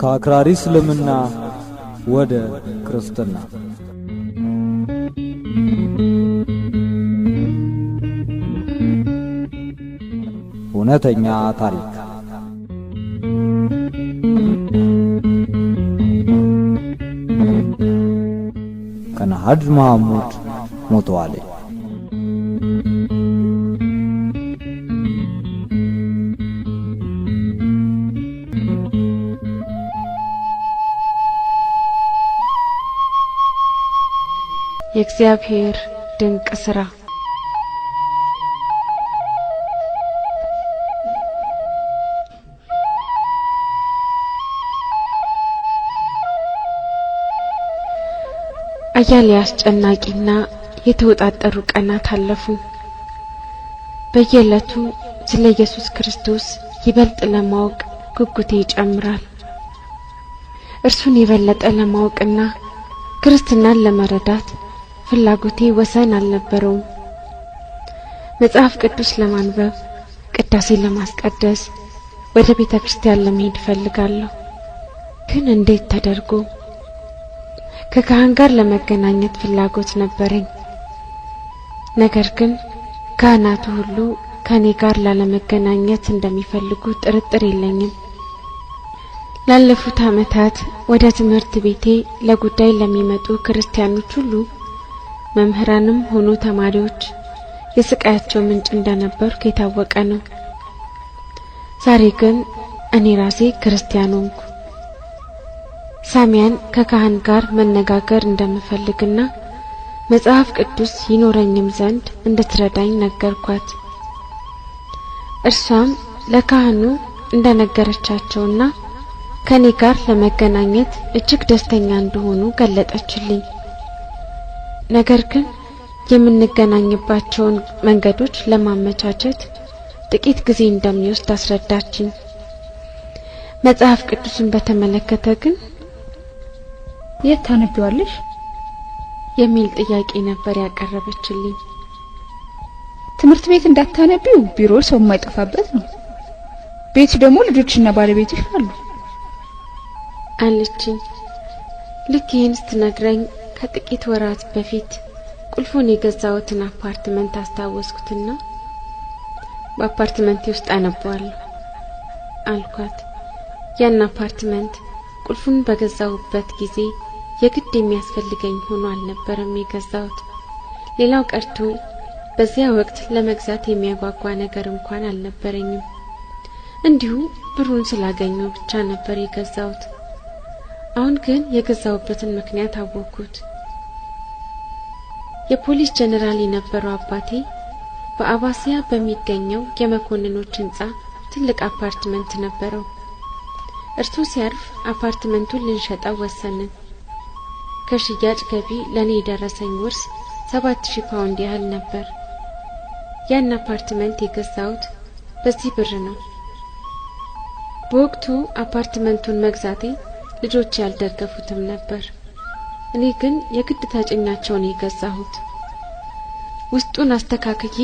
ከአክራሪ እስልምና ወደ ክርስትና እውነተኛ ታሪክ ከነሐድ መሐሙድ ሞተዋል። የእግዚአብሔር ድንቅ ሥራ አያሌ አስጨናቂና የተወጣጠሩ ቀናት አለፉ። በየዕለቱ ስለ ኢየሱስ ክርስቶስ ይበልጥ ለማወቅ ጉጉቴ ይጨምራል። እርሱን የበለጠ ለማወቅና ክርስትናን ለመረዳት ፍላጎቴ ወሰን አልነበረውም። መጽሐፍ ቅዱስ ለማንበብ፣ ቅዳሴ ለማስቀደስ፣ ወደ ቤተ ክርስቲያን ለመሄድ ፈልጋለሁ። ግን እንዴት ተደርጎ? ከካህን ጋር ለመገናኘት ፍላጎት ነበረኝ። ነገር ግን ካህናቱ ሁሉ ከኔ ጋር ላለመገናኘት እንደሚፈልጉ ጥርጥር የለኝም። ላለፉት ዓመታት ወደ ትምህርት ቤቴ ለጉዳይ ለሚመጡ ክርስቲያኖች ሁሉ መምህራንም ሆኑ ተማሪዎች የስቃያቸው ምንጭ እንደነበርኩ የታወቀ ነው። ዛሬ ግን እኔ ራሴ ክርስቲያን ሆንኩ። ሳሚያን ከካህን ጋር መነጋገር እንደምፈልግና መጽሐፍ ቅዱስ ይኖረኝም ዘንድ እንድትረዳኝ ነገርኳት። እርሷም ለካህኑ እንደነገረቻቸውና ከኔ ጋር ለመገናኘት እጅግ ደስተኛ እንደሆኑ ገለጠችልኝ። ነገር ግን የምንገናኝባቸውን መንገዶች ለማመቻቸት ጥቂት ጊዜ እንደሚወስድ አስረዳችኝ። መጽሐፍ ቅዱስን በተመለከተ ግን የት ታነቢዋለሽ የሚል ጥያቄ ነበር ያቀረበችልኝ። ትምህርት ቤት እንዳታነቢው ቢሮ ሰው የማይጠፋበት ነው። ቤት ደግሞ ልጆችና ባለቤትሽ አሉ አለችኝ። ልክ ይህን ስትነግረኝ ከጥቂት ወራት በፊት ቁልፉን የገዛሁትን አፓርትመንት አስታወስኩትና በአፓርትመንቴ ውስጥ አነባዋለሁ አልኳት። ያን አፓርትመንት ቁልፉን በገዛሁበት ጊዜ የግድ የሚያስፈልገኝ ሆኖ አልነበረም የገዛሁት። ሌላው ቀርቶ በዚያ ወቅት ለመግዛት የሚያጓጓ ነገር እንኳን አልነበረኝም። እንዲሁ ብሩን ስላገኘው ብቻ ነበር የገዛሁት። አሁን ግን የገዛሁበትን ምክንያት አወቅኩት። የፖሊስ ጀነራል የነበረው አባቴ በአባሲያ በሚገኘው የመኮንኖች ህንጻ ትልቅ አፓርትመንት ነበረው። እርሱ ሲያርፍ አፓርትመንቱን ልንሸጠው ወሰንን። ከሽያጭ ገቢ ለኔ የደረሰኝ ውርስ 7000 ፓውንድ ያህል ነበር። ያን አፓርትመንት የገዛሁት በዚህ ብር ነው። በወቅቱ አፓርትመንቱን መግዛቴ ልጆች ያልደገፉትም ነበር። እኔ ግን የግድ ተጭኛቸው ነው የገዛሁት። ውስጡን አስተካክዬ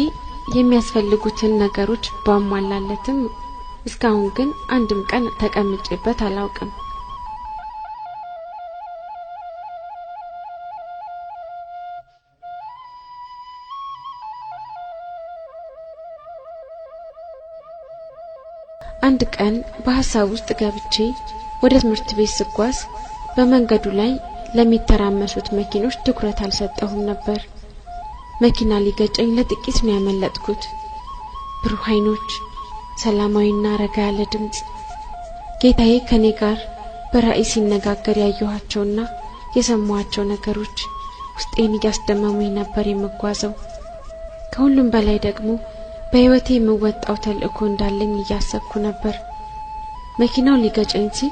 የሚያስፈልጉትን ነገሮች ባሟላለትም እስካሁን ግን አንድም ቀን ተቀምጬበት አላውቅም። አንድ ቀን በሐሳብ ውስጥ ገብቼ ወደ ትምህርት ቤት ስጓዝ በመንገዱ ላይ ለሚተራመሱት መኪኖች ትኩረት አልሰጠሁም ነበር። መኪና ሊገጨኝ ለጥቂት ነው ያመለጥኩት። ብሩህ ዓይኖች፣ ሰላማዊና ረጋ ያለ ድምጽ፣ ጌታዬ ከኔ ጋር በራእይ ሲነጋገር ያየኋቸውና የሰማኋቸው ነገሮች ውስጤን እያስደመሙኝ ነበር የምጓዘው። ከሁሉም በላይ ደግሞ በሕይወቴ የምወጣው ተልእኮ እንዳለኝ እያሰብኩ ነበር። መኪናው ሊገጨኝ ሲል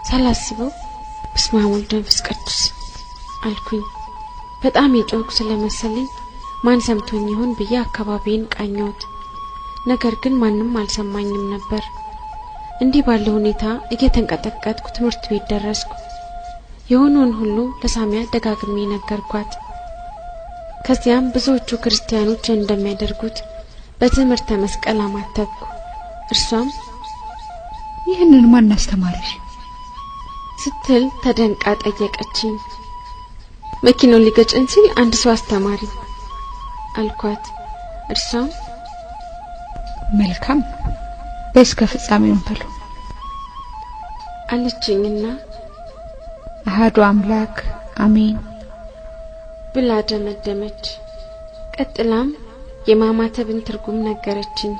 ሳላስበው በስመ አብ ወወልድ ወመንፈስ ቅዱስ አልኩኝ። በጣም የጮህኩ ስለመሰለኝ ማን ሰምቶኝ ይሆን ብዬ አካባቢዬን ቃኘሁት። ነገር ግን ማንም አልሰማኝም ነበር። እንዲህ ባለ ሁኔታ እየተንቀጠቀጥኩ ትምህርት ቤት ደረስኩ። የሆነውን ሁሉ ለሳሚያ ደጋግሜ ነገርኳት። ከዚያም ብዙዎቹ ክርስቲያኖች እንደሚያደርጉት በትምህርተ መስቀል አማተብኩ። እርሷም ይህንን ማን አስተማረሽ ስትል ተደንቃ ጠየቀችኝ። መኪናው ሊገጨን ሲል አንድ ሰው አስተማሪ አልኳት። እርሷም መልካም በስከ ፍጻሜው በሉ አለችኝና አሐዱ አምላክ አሜን ብላ ደመደመች። ቀጥላም የማማተብን ትርጉም ነገረችኝ።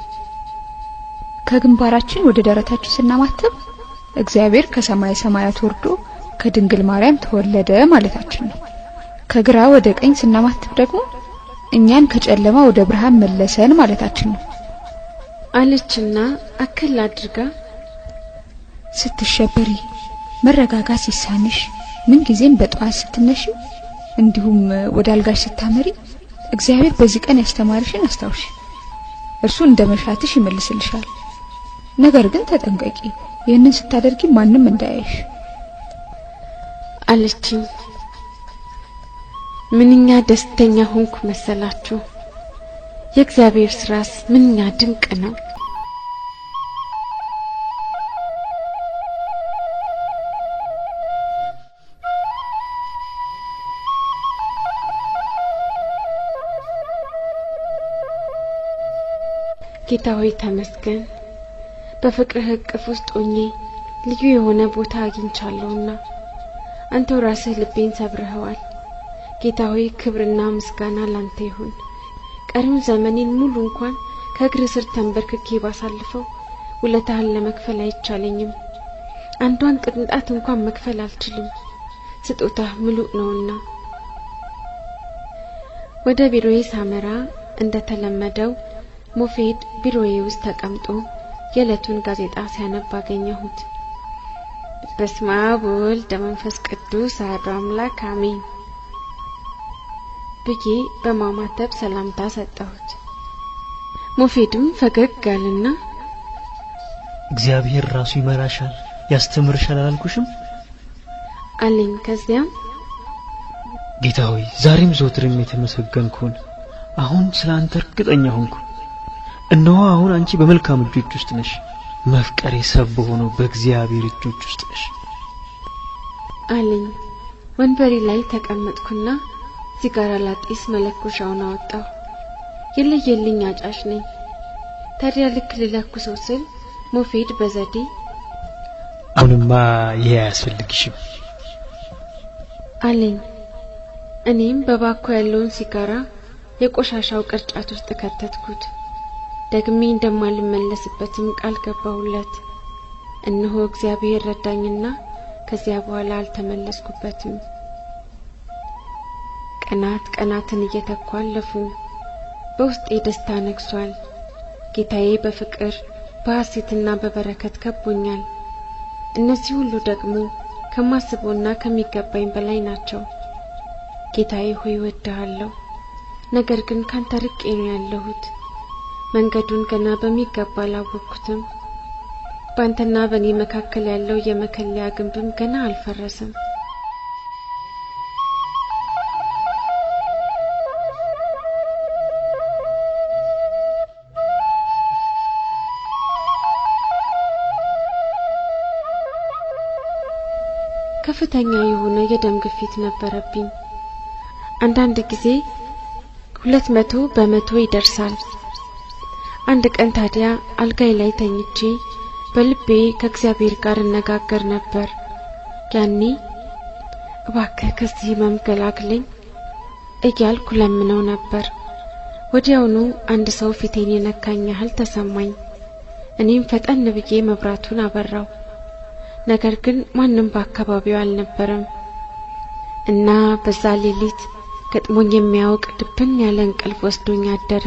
ከግንባራችን ወደ ደረታችን ስናማተብ እግዚአብሔር ከሰማይ ሰማያት ወርዶ ከድንግል ማርያም ተወለደ ማለታችን ነው። ከግራ ወደ ቀኝ ስናማተብ ደግሞ እኛን ከጨለማ ወደ ብርሃን መለሰን ማለታችን ነው አለችና አክል አድርጋ ስትሸበሪ መረጋጋት ሲሳንሽ ምን ጊዜም በጧት ስትነሺ እንዲሁም ወደ አልጋሽ ስታመሪ እግዚአብሔር በዚህ ቀን ያስተማርሽን አስታውሽ። እርሱ እንደመሻትሽ ይመልስልሻል። ነገር ግን ተጠንቀቂ፣ ይህንን ስታደርጊ ማንንም እንዳያይሽ አለችኝ። ምንኛ ደስተኛ ሆንኩ መሰላችሁ። የእግዚአብሔር ስራስ ምንኛ ድንቅ ነው። ጌታ ሆይ ተመስገን። በፍቅርህ እቅፍ ውስጥ ሆኜ ልዩ የሆነ ቦታ አግኝቻለሁና አንተ ራስህ ልቤን ሰብረኸዋል። ጌታ ሆይ ክብርና ምስጋና ላንተ ይሁን። ቀሪውን ዘመኔን ሙሉ እንኳን ከእግር ስር ተንበርክኬ ባሳልፈው ውለታህን ለመክፈል አይቻለኝም። አንዷን ቅንጣት እንኳን መክፈል አልችልም። ስጦታህ ምሉእ ነውና። ወደ ቢሮዬ ሳመራ እንደተለመደው ሞፌድ ቢሮዬ ውስጥ ተቀምጦ የዕለቱን ጋዜጣ ሲያነብ አገኘሁት። በስመ አብ ወወልድ ወመንፈስ ቅዱስ አሐዱ አምላክ አሜን ብዬ በማማተብ ሰላምታ ሰጠሁት። ሞፌድም ፈገግ አለና እግዚአብሔር ራሱ ይመራሻል ያስተምርሻል አላልኩሽም አለኝ። ከዚያም ጌታ ሆይ ዛሬም ዘወትርም የተመሰገንኩን አሁን ስላንተ እርግጠኛ ሆንኩ። እነሆ አሁን አንቺ በመልካም እጆች ውስጥ ነሽ፣ መፍቀሬ ሰብ ሆኖ በእግዚአብሔር እጆች ውስጥ ነሽ አለኝ። ወንበሬ ላይ ተቀመጥኩና ሲጋራ ላጢስ መለኮሻውን አወጣሁ። የለየልኝ አጫሽ ነኝ። ታዲያ ልክ ልለኩሰው ስል ሞፌድ በዘዴ አሁንማ ይሄ አያስፈልግሽም አለኝ። እኔም በባኮ ያለውን ሲጋራ የቆሻሻው ቅርጫት ውስጥ ከተትኩት። ደግሜ እንደማልመለስበትም ቃል ገባሁለት። እነሆ እግዚአብሔር ረዳኝና ከዚያ በኋላ አልተመለስኩበትም። ቀናትን እየተኩ አለፉ። በውስጤ ደስታ ነግሷል። ጌታዬ በፍቅር በሐሴትና በበረከት ከቦኛል። እነዚህ ሁሉ ደግሞ ከማስበውና ከሚገባኝ በላይ ናቸው። ጌታዬ ሆይ እወድሃለሁ፣ ነገር ግን ካንተ ርቄ ነው ያለሁት። መንገዱን ገና በሚገባ አላወቅኩትም። ባንተና በኔ መካከል ያለው የመከለያ ግንብም ገና አልፈረሰም። ከፍተኛ የሆነ የደም ግፊት ነበረብኝ። አንዳንድ ጊዜ 200 በመቶ ይደርሳል። አንድ ቀን ታዲያ አልጋይ ላይ ተኝቼ በልቤ ከእግዚአብሔር ጋር እነጋገር ነበር። ያኔ እባክህ ከዚህ ህመም ገላግለኝ እያልኩ ለምነው ነበር። ወዲያውኑ አንድ ሰው ፊቴን የነካኝ ያህል ተሰማኝ። እኔም ፈጠን ብዬ መብራቱን አበራው። ነገር ግን ማንም በአካባቢው አልነበረም እና በዛ ሌሊት ገጥሞኝ የሚያውቅ ድብን ያለ እንቅልፍ ወስዶኝ አደረ።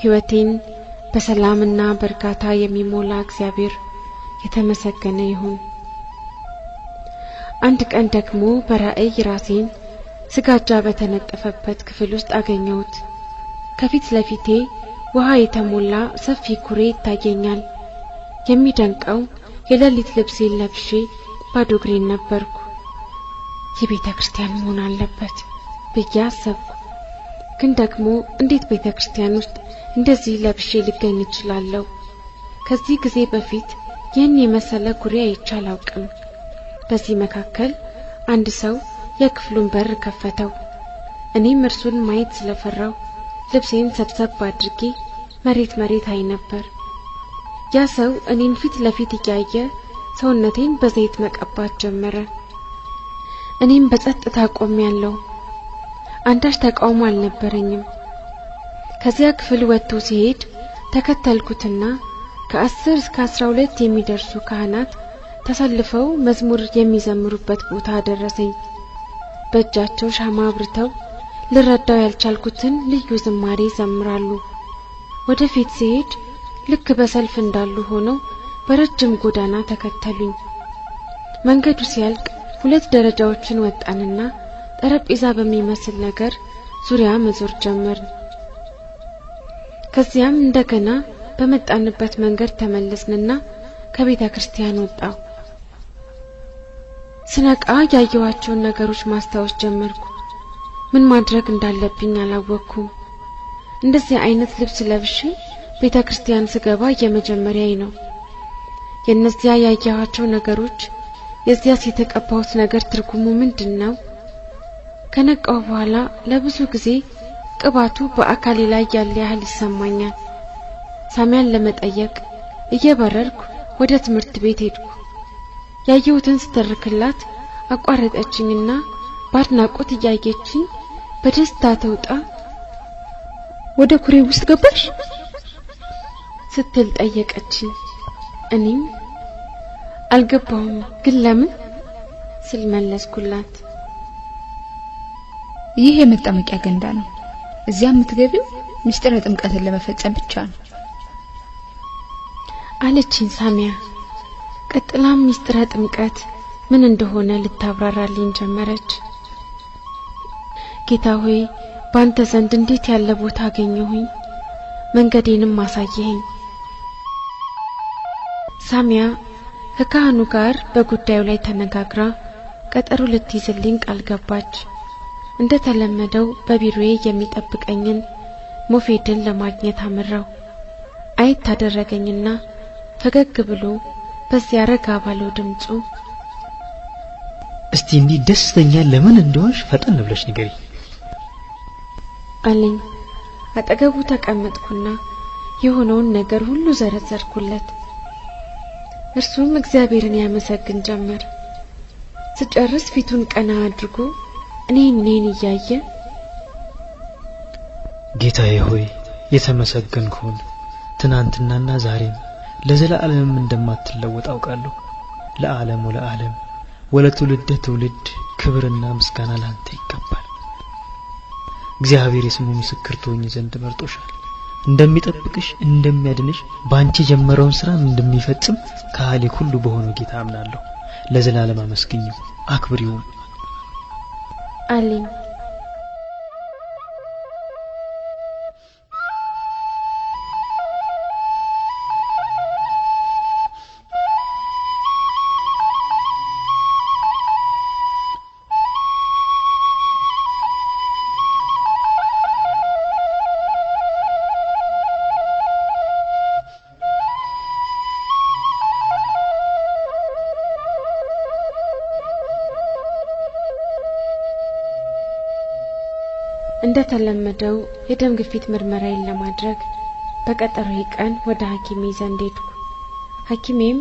ሕይወቴን በሰላምና በርካታ የሚሞላ እግዚአብሔር የተመሰገነ ይሁን። አንድ ቀን ደግሞ በራእይ ራሴን ስጋጃ በተነጠፈበት ክፍል ውስጥ አገኘሁት። ከፊት ለፊቴ ውሃ የተሞላ ሰፊ ኩሬ ይታየኛል። የሚደንቀው የሌሊት ልብሴን ለብሼ ባዶ እግሬን ነበርኩ። የቤተ ክርስቲያን መሆን አለበት ብዬ አሰብኩ። ግን ደግሞ እንዴት ቤተ ክርስቲያን ውስጥ እንደዚህ ለብሼ ልገኝ እችላለሁ? ከዚህ ጊዜ በፊት ይህን የመሰለ ኩሬ አይቼ አላውቅም። በዚህ መካከል አንድ ሰው የክፍሉን በር ከፈተው። እኔም እርሱን ማየት ስለፈራው ልብሴን ሰብሰብ አድርጌ መሬት አይ ነበር። ያ ሰው እኔን ፊት ለፊት እያየ ሰውነቴን በዘይት መቀባት ጀመረ። እኔም በጸጥታ ቆሜያለሁ። አንዳች ተቃውሞ አልነበረኝም። ከዚያ ክፍል ወጥቶ ሲሄድ ተከተልኩትና ከ10 እስከ 12 የሚደርሱ ካህናት ተሰልፈው መዝሙር የሚዘምሩበት ቦታ ደረሰኝ። በእጃቸው ሻማ አብርተው ልረዳው ያልቻልኩትን ልዩ ዝማሬ ዘምራሉ። ወደፊት ሲሄድ ልክ በሰልፍ እንዳሉ ሆነው በረጅም ጎዳና ተከተሉኝ። መንገዱ ሲያልቅ 2 ደረጃዎችን ወጣንና ጠረጴዛ በሚመስል ነገር ዙሪያ መዞር ጀመርን። ከዚያም እንደገና በመጣንበት መንገድ ተመለስንና ከቤተ ክርስቲያን ወጣው። ስነቃ ያየኋቸውን ነገሮች ማስታወስ ጀመርኩ። ምን ማድረግ እንዳለብኝ አላወቅኩም። እንደዚህ አይነት ልብስ ለብሼ ቤተ ክርስቲያን ስገባ የመጀመሪያዬ ነው። የነዚያ ያየኋቸው ነገሮች የዚያስ የተቀባሁት ነገር ትርጉሙ ምንድነው? ከነቃው በኋላ ለብዙ ጊዜ ቅባቱ በአካሌ ላይ ያለ ያህል ይሰማኛል። ሳሚያን ለመጠየቅ እየበረርኩ ወደ ትምህርት ቤት ሄድኩ። ያየሁትን ስተርክላት አቋረጠችኝና ባድናቆት እያየችኝ በደስታ ተውጣ ወደ ኩሬ ውስጥ ገባሽ ስትል ጠየቀችኝ። እኔም አልገባሁም ግን ለምን ስል መለስኩላት። ይህ የመጠመቂያ ገንዳ ነው። እዚያ የምትገቢው ምስጢረ ጥምቀትን ለመፈጸም ብቻ ነው አለችኝ ሳሚያ። ቀጥላም ምስጢረ ጥምቀት ምን እንደሆነ ልታብራራልኝ ጀመረች። ጌታ ሆይ ባንተ ዘንድ እንዴት ያለ ቦታ አገኘሁኝ፣ መንገዴንም አሳየኸኝ። ሳሚያ ከካህኑ ጋር በጉዳዩ ላይ ተነጋግራ ቀጠሮ ልትይዝልኝ ቃል ገባች። እንደተለመደው በቢሮዬ የሚጠብቀኝን ሞፌድን ለማግኘት አመራው። አይት ታደረገኝና ፈገግ ብሎ በዚያ ረጋ ባለው ድምጹ እስቲ እንዲህ ደስተኛ ለምን እንደሆንሽ ፈጠን ብለሽ ንገሪ አለኝ። አጠገቡ ተቀመጥኩና የሆነውን ነገር ሁሉ ዘረዘርኩለት። እርሱም እግዚአብሔርን ያመሰግን ጀመር። ስጨርስ ፊቱን ቀና አድርጎ እኔን እያየ ጌታዬ ሆይ የተመሰገንኩን ትናንትናና ዛሬም ለዘላለም እንደማትለወጥ አውቃለሁ። ለዓለም ወለዓለም ወለትውልደ ትውልድ ክብርና ምስጋና ላንተ ይገባል። እግዚአብሔር የስሙ ምስክር ትሆኚ ዘንድ መርጦሻል። እንደሚጠብቅሽ እንደሚያድንሽ ባንቺ ጀመረውን ስራ እንደሚፈጽም ከሃሊ ሁሉ በሆነው ጌታ አምናለሁ። ለዘላለም አመስግኚው አክብሪው አለኝ። እንደተለመደው የደም ግፊት ምርመራዬን ለማድረግ በቀጠሮዬ ቀን ወደ ሐኪሜ ዘንድ ሄድኩ። ሐኪሜም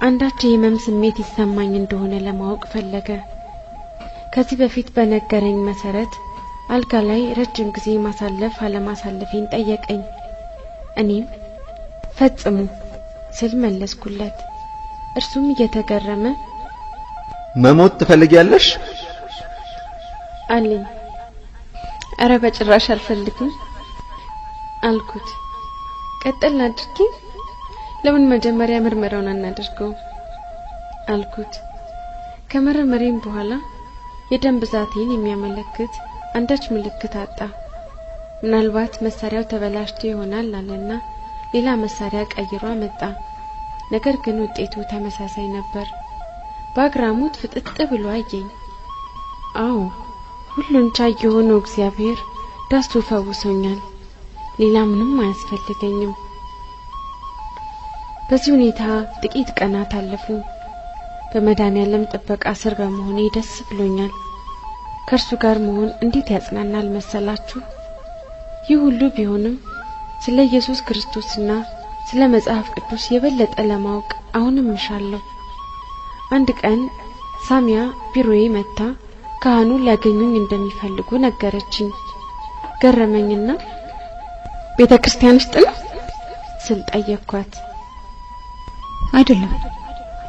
አንዳች የህመም ስሜት ይሰማኝ እንደሆነ ለማወቅ ፈለገ። ከዚህ በፊት በነገረኝ መሰረት አልጋ ላይ ረጅም ጊዜ ማሳለፍ አለማሳለፌን ጠየቀኝ። እኔም ፈጽሙ ስል መለስኩለት። እርሱም እየተገረመ መሞት ትፈልጊያለሽ አለኝ። አረ በጭራሽ አልፈልግም አልኩት። ቀጥል አድርጊ፣ ለምን መጀመሪያ ምርመራውን አናደርገው አልኩት። ከመረመሬም በኋላ የደም ብዛቴን የሚያመለክት አንዳች ምልክት አጣ። ምናልባት መሳሪያው ተበላሽቶ ይሆናል አለና ሌላ መሳሪያ ቀይሮ አመጣ። ነገር ግን ውጤቱ ተመሳሳይ ነበር። በአግራሞት ፍጥጥ ብሎ አየኝ። አዎ ሁሉን ቻይ የሆነው እግዚአብሔር ዳሱ ፈውሶኛል። ሌላ ምንም አያስፈልገኝም። በዚህ ሁኔታ ጥቂት ቀናት አለፉ። በመድኃኔዓለም ጥበቃ ስር በመሆኔ ደስ ብሎኛል። ከእርሱ ጋር መሆን እንዴት ያጽናናል መሰላችሁ። ይህ ሁሉ ቢሆንም ስለ ኢየሱስ ክርስቶስና ስለ መጽሐፍ ቅዱስ የበለጠ ለማወቅ አሁንም እሻለሁ። አንድ ቀን ሳሚያ ቢሮዬ መጣ ካህኑ ሊያገኙኝ እንደሚፈልጉ ነገረችኝ። ገረመኝና ቤተክርስቲያን ውስጥ ነው ስል ጠየቅኳት። አይደለም፣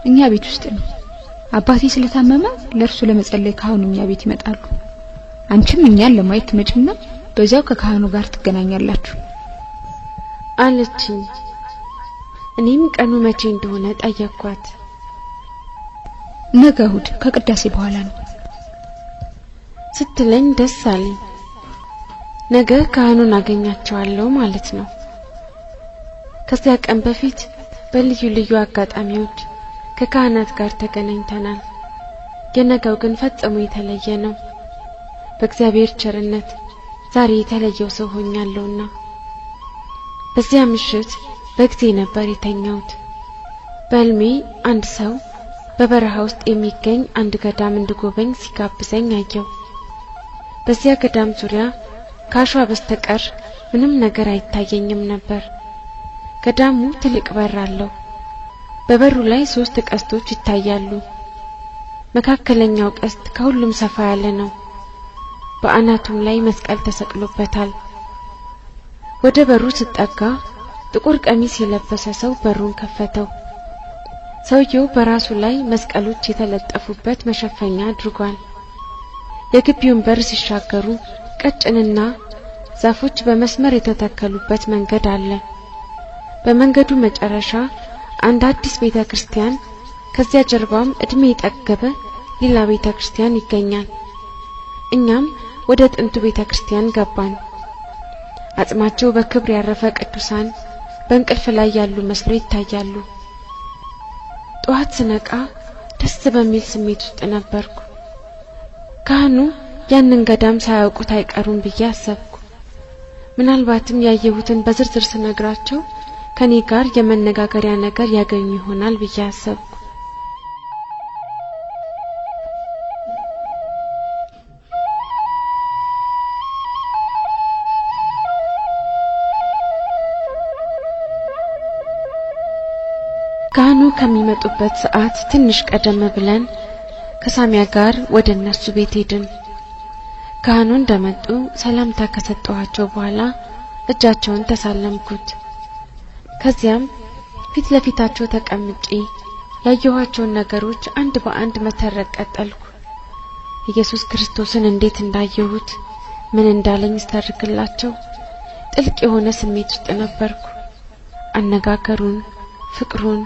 እኛ ቤት ውስጥ ነው። አባቴ ስለታመመ ለእርሱ ለመጸለይ ካህኑ እኛ ቤት ይመጣሉ። አንቺም እኛን ለማየት ትመጪና በዚያው ከካህኑ ጋር ትገናኛላችሁ አለችኝ። እኔም ቀኑ መቼ እንደሆነ ጠየቅኳት። ነገ እሑድ ከቅዳሴ በኋላ ነው ስትለኝ ደስ አለኝ። ነገ ካህኑን አገኛቸዋለሁ ማለት ነው። ከዚያ ቀን በፊት በልዩ ልዩ አጋጣሚዎች ከካህናት ጋር ተገናኝተናል። የነገው ግን ፈጽሞ የተለየ ነው። በእግዚአብሔር ቸርነት ዛሬ የተለየው ሰው ሆኛለሁና። በዚያ ምሽት በጊዜ ነበር የተኛሁት። በሕልሜ አንድ ሰው በበረሃ ውስጥ የሚገኝ አንድ ገዳም እንድጎበኝ ሲጋብዘኝ አየሁ። በዚያ ገዳም ዙሪያ ከአሸዋ በስተቀር ምንም ነገር አይታየኝም ነበር። ገዳሙ ትልቅ በር አለው። በበሩ ላይ 3 ቀስቶች ይታያሉ። መካከለኛው ቀስት ከሁሉም ሰፋ ያለ ነው። በአናቱም ላይ መስቀል ተሰቅሎበታል። ወደ በሩ ስጠጋ ጥቁር ቀሚስ የለበሰ ሰው በሩን ከፈተው። ሰውየው በራሱ ላይ መስቀሎች የተለጠፉበት መሸፈኛ አድርጓል። የግቢውን በር ሲሻገሩ ቀጭንና ዛፎች በመስመር የተተከሉበት መንገድ አለ። በመንገዱ መጨረሻ አንድ አዲስ ቤተክርስቲያን፣ ከዚያ ጀርባም እድሜ የጠገበ ሌላ ቤተክርስቲያን ይገኛል። እኛም ወደ ጥንቱ ቤተክርስቲያን ገባን። አጽማቸው በክብር ያረፈ ቅዱሳን በእንቅልፍ ላይ ያሉ መስሎ ይታያሉ። ጠዋት ስነቃ ደስ በሚል ስሜት ውስጥ ነበርኩ። ካህኑ ያንን ገዳም ሳያውቁት አይቀሩም ብዬ አሰብኩ። ምናልባትም ያየሁትን በዝርዝር ስነግራቸው ከኔ ጋር የመነጋገሪያ ነገር ያገኙ ይሆናል ብዬ አሰብኩ። ካህኑ ከሚመጡበት ሰዓት ትንሽ ቀደም ብለን ከሳሚያ ጋር ወደ እነሱ ቤት ሄድን። ካህኑ እንደመጡ ሰላምታ ከሰጠኋቸው በኋላ እጃቸውን ተሳለምኩት። ከዚያም ፊት ለፊታቸው ተቀምጬ ያየኋቸውን ነገሮች አንድ በአንድ መተረክ ቀጠልኩ። ኢየሱስ ክርስቶስን እንዴት እንዳየሁት ምን እንዳለኝ ስተርክላቸው ጥልቅ የሆነ ስሜት ውስጥ ነበርኩ። አነጋገሩን፣ ፍቅሩን፣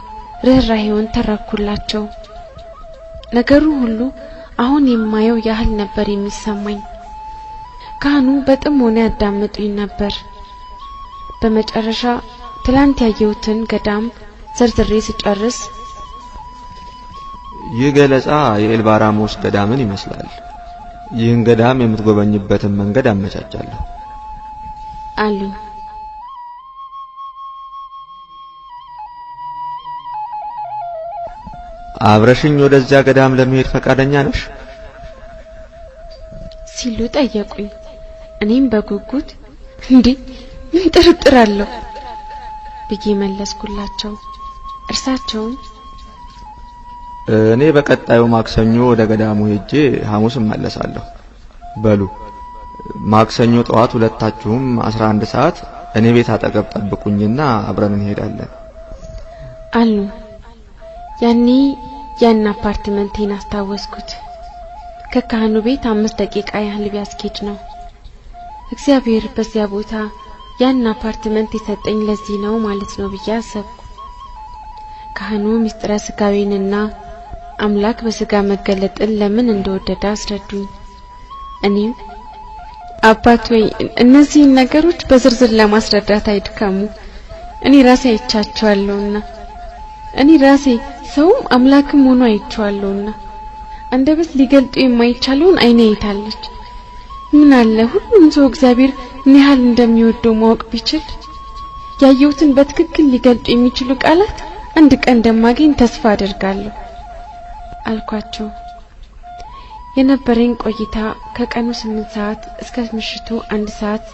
ርህራሄውን ተረኩላቸው። ነገሩ ሁሉ አሁን የማየው ያህል ነበር የሚሰማኝ። ካህኑ በጥሞና ያዳምጡኝ ነበር። በመጨረሻ ትላንት ያየሁትን ገዳም ዘርዝሬ ስጨርስ ይህ ገለጻ የኤልባራሞስ ገዳምን ይመስላል። ይህን ገዳም የምትጎበኝበትን መንገድ አመቻቻለሁ አሉ። አብረሽኝ ወደዚያ ገዳም ለመሄድ ፈቃደኛ ነሽ ሲሉ ጠየቁኝ። እኔም በጉጉት እንዴ ምን ጥርጥር አለው ብዬ መለስኩላቸው። እርሳቸውም እኔ በቀጣዩ ማክሰኞ ወደ ገዳሙ ሄጄ ሐሙስ እመለሳለሁ። በሉ ማክሰኞ ጠዋት ሁለታችሁም 11 ሰዓት እኔ ቤት አጠገብ ጠብቁኝና አብረን እንሄዳለን አሉ። ያኔ ያን አፓርትመንቴን አስታወስኩት። ከካህኑ ቤት 5 ደቂቃ ያህል ቢያስኬድ ነው። እግዚአብሔር በዚያ ቦታ ያን አፓርትመንት የሰጠኝ ለዚህ ነው ማለት ነው ብዬ አሰብኩ። ካህኑ ምስጢረ ሥጋዌንና አምላክ በሥጋ መገለጥን ለምን እንደወደደ አስረዱኝ። እኔም አባት ወይ እነዚህን ነገሮች በዝርዝር ለማስረዳት አይድከሙ፣ እኔ ራሴ አይቻቸዋለሁና እኔ ራሴ ሰውም አምላክም ሆኖ አይቻለሁና አንደበት ሊገልጡ የማይቻለውን አይኔ አይታለች። ምን አለ ሁሉም ሰው እግዚአብሔር ምን ያህል እንደሚወደው ማወቅ ቢችል። ያየሁትን በትክክል ሊገልጡ የሚችሉ ቃላት አንድ ቀን እንደማገኝ ተስፋ አደርጋለሁ አልኳቸው። የነበረኝ ቆይታ ከቀኑ 8 ሰዓት እስከ ምሽቱ 1 ሰዓት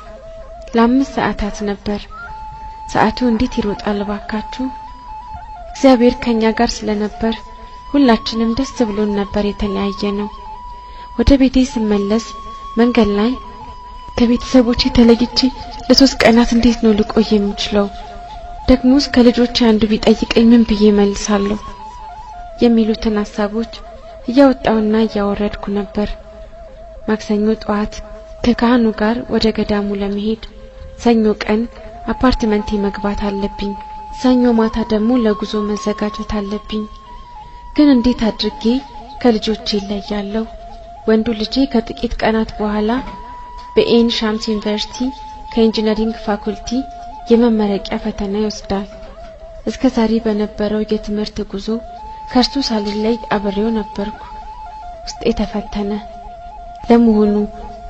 ለ5 ሰዓታት ነበር። ሰዓቱ እንዴት ይሮጣል ባካችሁ! እግዚአብሔር ከኛ ጋር ስለነበር ሁላችንም ደስ ብሎን ነበር የተለያየ ነው። ወደ ቤቴ ስመለስ መንገድ ላይ ከቤተሰቦቼ ተለይቼ ለ3 ቀናት እንዴት ነው ልቆይ የምችለው? ደግሞስ ከልጆቼ አንዱ ቢጠይቀኝ ምን ብዬ መልሳለሁ? የሚሉትን ሐሳቦች እያወጣውና እያወረድኩ ነበር። ማክሰኞ ጠዋት ከካህኑ ጋር ወደ ገዳሙ ለመሄድ ሰኞ ቀን አፓርትመንቴ መግባት አለብኝ። ሰኞ ማታ ደግሞ ለጉዞ መዘጋጀት አለብኝ። ግን እንዴት አድርጌ ከልጆቼ ይለያለሁ? ወንዱ ልጄ ከጥቂት ቀናት በኋላ በኤን ሻምስ ዩኒቨርሲቲ ከኢንጂነሪንግ ፋኩልቲ የመመረቂያ ፈተና ይወስዳል። እስከ ዛሬ በነበረው የትምህርት ጉዞ ከርሱ ሳልለይ አብሬው ነበርኩ። ውስጤ ተፈተነ። ለመሆኑ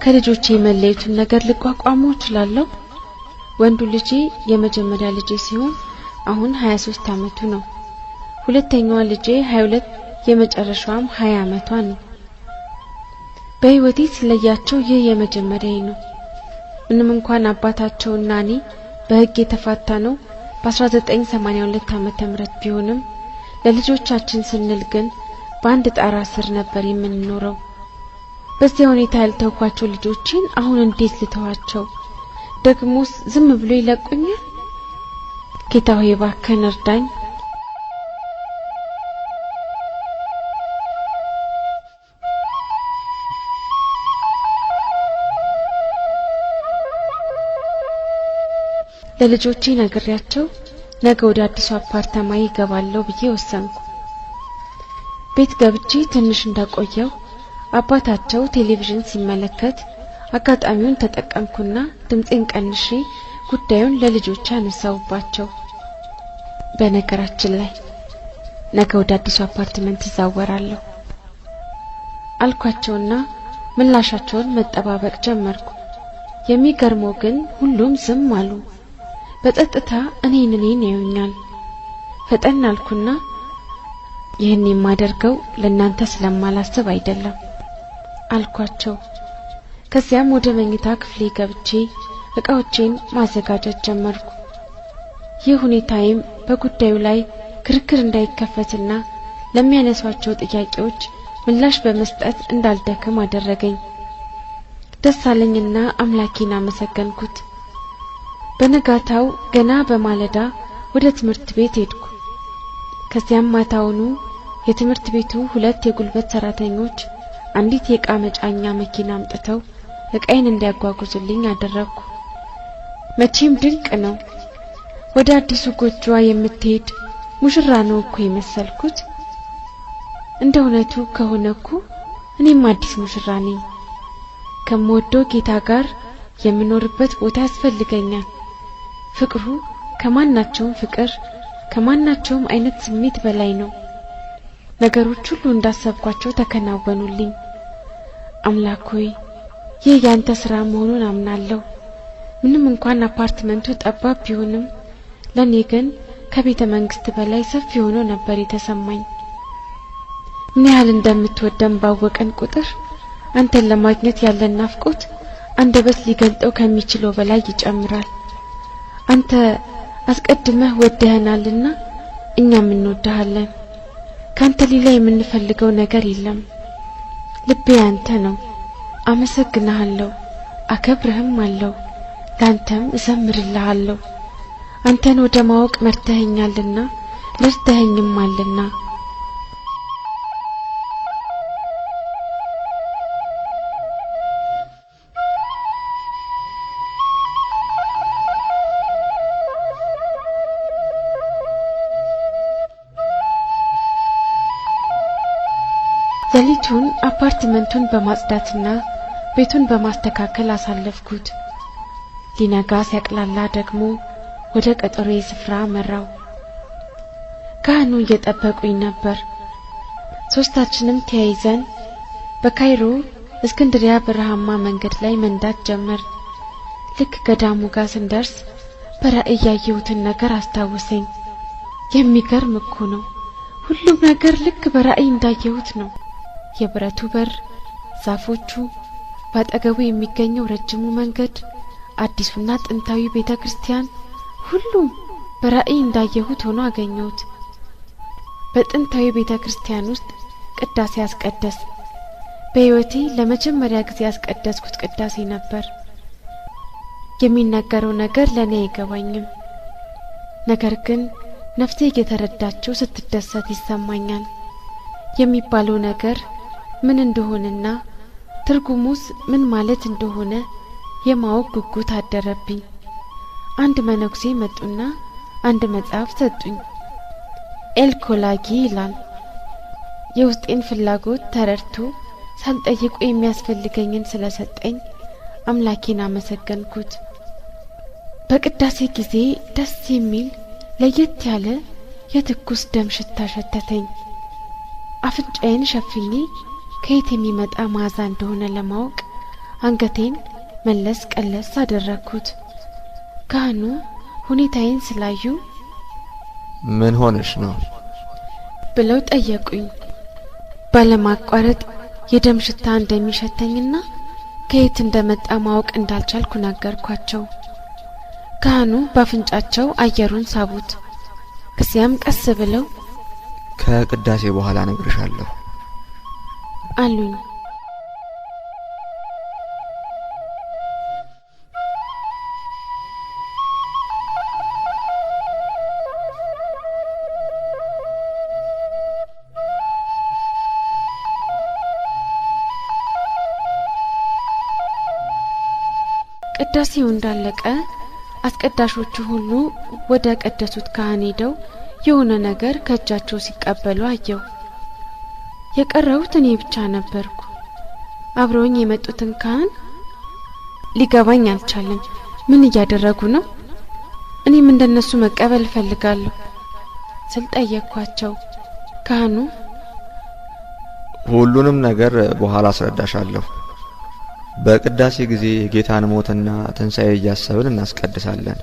ከልጆቼ መለየቱን ነገር ልቋቋመው እችላለሁ? ወንዱ ልጄ የመጀመሪያ ልጄ ሲሆን አሁን 23 ዓመቱ ነው። ሁለተኛዋ ልጄ 22 የመጨረሻዋም 20 ዓመቷ ነው። በህይወቴ ስለያቸው ይህ የመጀመሪያዬ ነው። ምንም እንኳን አባታቸውና እኔ በህግ የተፋታነው በ1982 ዓመተ ምህረት ቢሆንም ለልጆቻችን ስንል ግን በአንድ ጣራ ስር ነበር የምንኖረው። በዚህ ሁኔታ ያልተውኳቸው ልጆችን አሁን እንዴት ልተዋቸው? ደግሞስ ዝም ብሎ ይለቁኛል? ጌታ ሆይ እባክህን እርዳኝ። ለልጆቼ ነግሬያቸው ነገ ወደ አዲሱ አፓርታማ ይገባለሁ ብዬ ወሰንኩ። ቤት ገብቼ ትንሽ እንደቆየው አባታቸው ቴሌቪዥን ሲመለከት አጋጣሚውን ተጠቀምኩና ድምጼን ቀንሼ ጉዳዩን ለልጆቼ አነሳውባቸው። በነገራችን ላይ ነገ ወደ አዲሱ አፓርትመንት ይዛወራለሁ አልኳቸውና ምላሻቸውን መጠባበቅ ጀመርኩ። የሚገርመው ግን ሁሉም ዝም አሉ። በጸጥታ እኔን ያዩኛል። ፈጠን አልኩና ይህን የማደርገው ለእናንተ ስለማላስብ አይደለም አልኳቸው። ከዚያም ወደ መኝታ ክፍሌ ገብቼ ዕቃዎቼን ማዘጋጀት ጀመርኩ። ይህ ሁኔታዬም በጉዳዩ ላይ ክርክር እንዳይከፈትና ለሚያነሷቸው ጥያቄዎች ምላሽ በመስጠት እንዳልደክም አደረገኝ። ደስ አለኝና አምላኬን አመሰገንኩት። በነጋታው ገና በማለዳ ወደ ትምህርት ቤት ሄድኩ። ከዚያም ማታውኑ የትምህርት ቤቱ 2 የጉልበት ሰራተኞች አንዲት የዕቃ መጫኛ መኪና አምጥተው ዕቃዬን እንዲያጓጉዙልኝ አደረኩ። መቼም ድንቅ ነው። ወደ አዲሱ ጎጆዋ የምትሄድ ሙሽራ ነው እኮ የመሰልኩት። እንደ እውነቱ ከሆነኩ እኔም አዲስ ሙሽራ ነኝ። ከምወደው ጌታ ጋር የምኖርበት ቦታ ያስፈልገኛል። ፍቅሩ ከማናቸውም ፍቅር ከማናቸውም አይነት ስሜት በላይ ነው። ነገሮች ሁሉ እንዳሰብኳቸው ተከናወኑልኝ። አምላክ ሆይ ይህ ያንተ ስራ መሆኑን አምናለሁ። ምንም እንኳን አፓርትመንቱ ጠባብ ቢሆንም ለኔ ግን ከቤተ መንግስት በላይ ሰፊ ሆኖ ነበር የተሰማኝ። ምን ያህል እንደምትወደን ባወቀን ቁጥር አንተን ለማግኘት ያለን ናፍቆት አንደበት ሊገልጠው ከሚችለው በላይ ይጨምራል። አንተ አስቀድመህ ወደህናልና እኛም እንወድሃለን። ካንተ ሌላ የምንፈልገው ነገር የለም። ልቤ አንተ ነው። አመሰግንሃለሁ፣ አከብርህም አለው። ላንተም እዘምርልሃለሁ። አንተን ወደ ማወቅ መርተኸኛልና ለርተኸኝም አለና። ሌሊቱን አፓርትመንቱን በማጽዳትና ቤቱን በማስተካከል አሳለፍኩት። ሊነጋ ሲያቅላላ ደግሞ ወደ ቀጠሮዬ ስፍራ መራው። ካህኑ እየጠበቁኝ ነበር። ሶስታችንም ተያይዘን በካይሮ እስክንድሪያ በረሃማ መንገድ ላይ መንዳት ጀመር። ልክ ገዳሙ ጋር ስንደርስ በራእይ ያየሁትን ነገር አስታወሰኝ። የሚገርም እኮ ነው። ሁሉም ነገር ልክ በራእይ እንዳየሁት ነው። የብረቱ በር፣ ዛፎቹ፣ ባጠገቡ የሚገኘው ረጅሙ መንገድ፣ አዲሱና ጥንታዊ ቤተክርስቲያን፣ ሁሉም በራእይ እንዳየሁት ሆኖ አገኘሁት። በጥንታዊ ቤተክርስቲያን ውስጥ ቅዳሴ አስቀደስ። በሕይወቴ ለመጀመሪያ ጊዜ ያስቀደስኩት ቅዳሴ ነበር። የሚነገረው ነገር ለኔ አይገባኝም። ነገር ግን ነፍሴ እየተረዳቸው ስትደሰት ይሰማኛል። የሚባለው ነገር ምን እንደሆነና ትርጉሙስ ምን ማለት እንደሆነ የማወቅ ጉጉት አደረብኝ። አንድ መነኩሴ መጡና አንድ መጽሐፍ ሰጡኝ። ኤልኮላጊ ይላል። የውስጤን ፍላጎት ተረድቶ ሳልጠይቁ የሚያስፈልገኝን ስለሰጠኝ አምላኬን አመሰገንኩት። በቅዳሴ ጊዜ ደስ የሚል ለየት ያለ የትኩስ ደም ሽታ ሸተተኝ። አፍንጫዬን ሸፍኜ ከየት የሚመጣ መዓዛ እንደሆነ ለማወቅ አንገቴን መለስ ቀለስ አደረግኩት። ካህኑ ሁኔታዬን ስላዩ ምን ሆነሽ ነው ብለው ጠየቁኝ። ባለማቋረጥ የደም ሽታ እንደሚሸተኝና ከየት እንደመጣ ማወቅ እንዳልቻልኩ ነገርኳቸው። ካህኑ ባፍንጫቸው አየሩን ሳቡት። ከዚያም ቀስ ብለው ከቅዳሴ በኋላ ነግርሻለሁ አሉኝ። ቅዳሴው እንዳለቀ አስቀዳሾቹ ሁሉ ወደ ቀደሱት ካህን ሄደው የሆነ ነገር ከእጃቸው ሲቀበሉ አየው። የቀረሁት እኔ ብቻ ነበርኩ። አብረውኝ የመጡትን ካህን ሊገባኝ አልቻለም። ምን እያደረጉ ነው? እኔም እንደነሱ መቀበል እፈልጋለሁ ስል ጠየቅኳቸው። ካህኑ ሁሉንም ነገር በኋላ አስረዳሻለሁ። በቅዳሴ ጊዜ የጌታን ሞትና ትንሣኤ እያሰብን እናስቀድሳለን።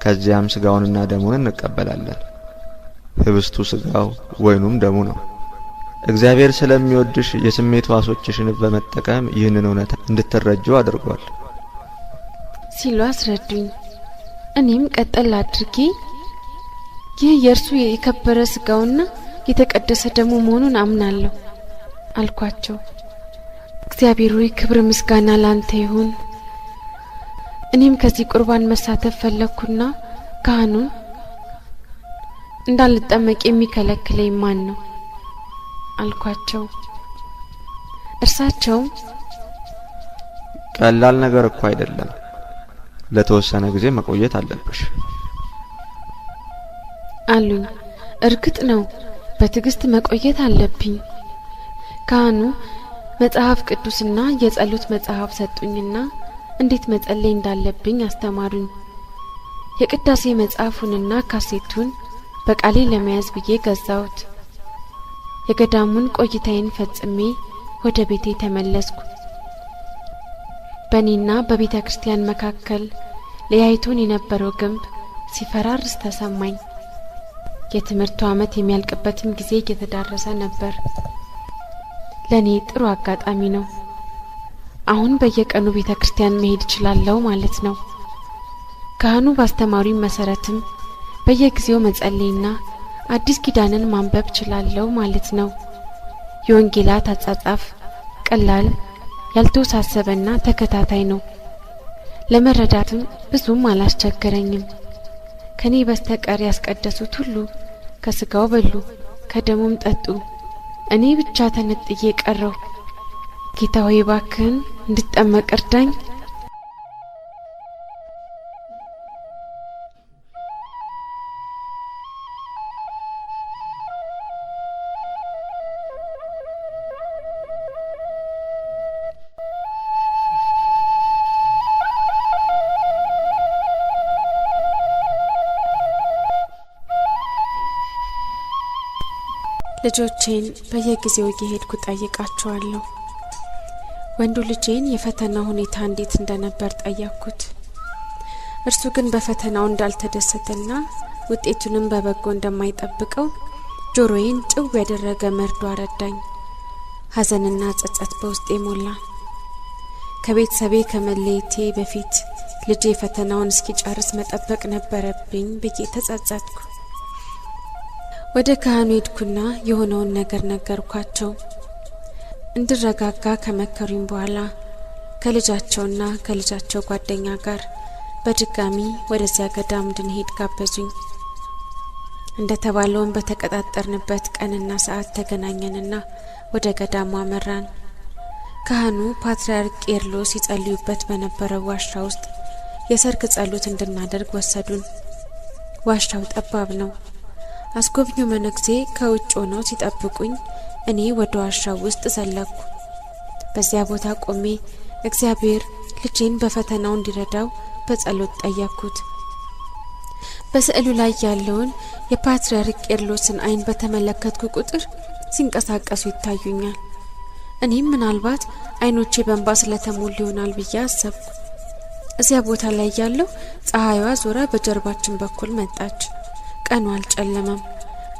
ከዚያም ስጋውንና ደሙን እንቀበላለን። ህብስቱ ስጋው፣ ወይኑም ደሙ ነው። እግዚአብሔር ስለሚወድሽ የስሜት ዋሶችሽን በመጠቀም ይህንን እውነት እንድትረጁ አድርጓል ሲሉ አስረዱኝ። እኔም ቀጠል አድርጌ ይህ የእርሱ የከበረ ስጋውና የተቀደሰ ደሙ መሆኑን አምናለሁ አልኳቸው። እግዚአብሔር ሆይ ክብር ምስጋና ላንተ ይሁን። እኔም ከዚህ ቁርባን መሳተፍ ፈለኩና ካህኑን እንዳልጠመቅ የሚከለክለኝ ማን ነው አልኳቸው። እርሳቸው ቀላል ነገር እኮ አይደለም፣ ለተወሰነ ጊዜ መቆየት አለብሽ አሉኝ። እርግጥ ነው በትዕግስት መቆየት አለብኝ። ካህኑ መጽሐፍ ቅዱስና የጸሎት መጽሐፍ ሰጡኝና እንዴት መጸለይ እንዳለብኝ አስተማሩኝ። የቅዳሴ መጽሐፉንና ካሴቱን በቃሌ ለመያዝ ብዬ ገዛሁት። የገዳሙን ቆይታዬን ፈጽሜ ወደ ቤቴ ተመለስኩ። በእኔና በቤተ ክርስቲያን መካከል ለያይቶን የነበረው ግንብ ሲፈራርስ ተሰማኝ። የትምህርቱ ዓመት የሚያልቅበትም ጊዜ እየተዳረሰ ነበር። ለኔ ጥሩ አጋጣሚ ነው። አሁን በየቀኑ ቤተ ክርስቲያን መሄድ እችላለሁ ማለት ነው። ካህኑ ባስተማሩኝ መሰረትም በየጊዜው መጸለይና አዲስ ኪዳንን ማንበብ እችላለሁ ማለት ነው። የወንጌላት አጻጻፍ ቀላል፣ ያልተወሳሰበና ተከታታይ ነው። ለመረዳትም ብዙም አላስቸገረኝም። ከኔ በስተቀር ያስቀደሱት ሁሉ ከስጋው በሉ፣ ከደሙም ጠጡ። እኔ ብቻ ተነጥዬ ቀረሁ። ጌታ ሆይ እባክህን እንድጠመቅ እርዳኝ። ልጆቼን በየጊዜው እየሄድኩ ጠይቃቸዋለሁ። ወንዱ ልጄን የፈተና ሁኔታ እንዴት እንደነበር ጠየቅኩት። እርሱ ግን በፈተናው እንዳልተደሰተና ውጤቱንም በበጎ እንደማይጠብቀው ጆሮዬን ጭው ያደረገ መርዶ አረዳኝ። ሐዘንና ጸጸት በውስጤ ሞላ። ከቤተሰቤ ከመለየቴ በፊት ልጄ ፈተናውን እስኪጨርስ መጠበቅ ነበረብኝ ብዬ ተጸጸትኩ። ወደ ካህኑ ሄድኩና የሆነውን ነገር ነገርኳቸው። እንድረጋጋ ከመከሩኝ በኋላ ከልጃቸውና ከልጃቸው ጓደኛ ጋር በድጋሚ ወደዚያ ገዳም እንድንሄድ ጋበዙኝ። እንደተባለውን በተቀጣጠርንበት ቀንና ሰዓት ተገናኘንና ወደ ገዳሙ አመራን። ካህኑ ፓትርያርክ ቄርሎስ ይጸልዩበት በነበረው ዋሻ ውስጥ የሰርክ ጸሎት እንድናደርግ ወሰዱን። ዋሻው ጠባብ ነው። አስጎብኚው መነኩሴ ከውጭ ሆነው ሲጠብቁኝ እኔ ወደ ዋሻው ውስጥ ዘለኩ። በዚያ ቦታ ቆሜ እግዚአብሔር ልጄን በፈተናው እንዲረዳው በጸሎት ጠየቅኩት። በስዕሉ ላይ ያለውን የፓትርያርክ ቄርሎስን አይን በተመለከትኩ ቁጥር ሲንቀሳቀሱ ይታዩኛል። እኔም ምናልባት አይኖቼ በእንባ ስለተሞሉ ይሆናል ብዬ አሰብኩ። እዚያ ቦታ ላይ ያለው ፀሐይዋ ዞራ በጀርባችን በኩል መጣች። ቀኑ አልጨለመም።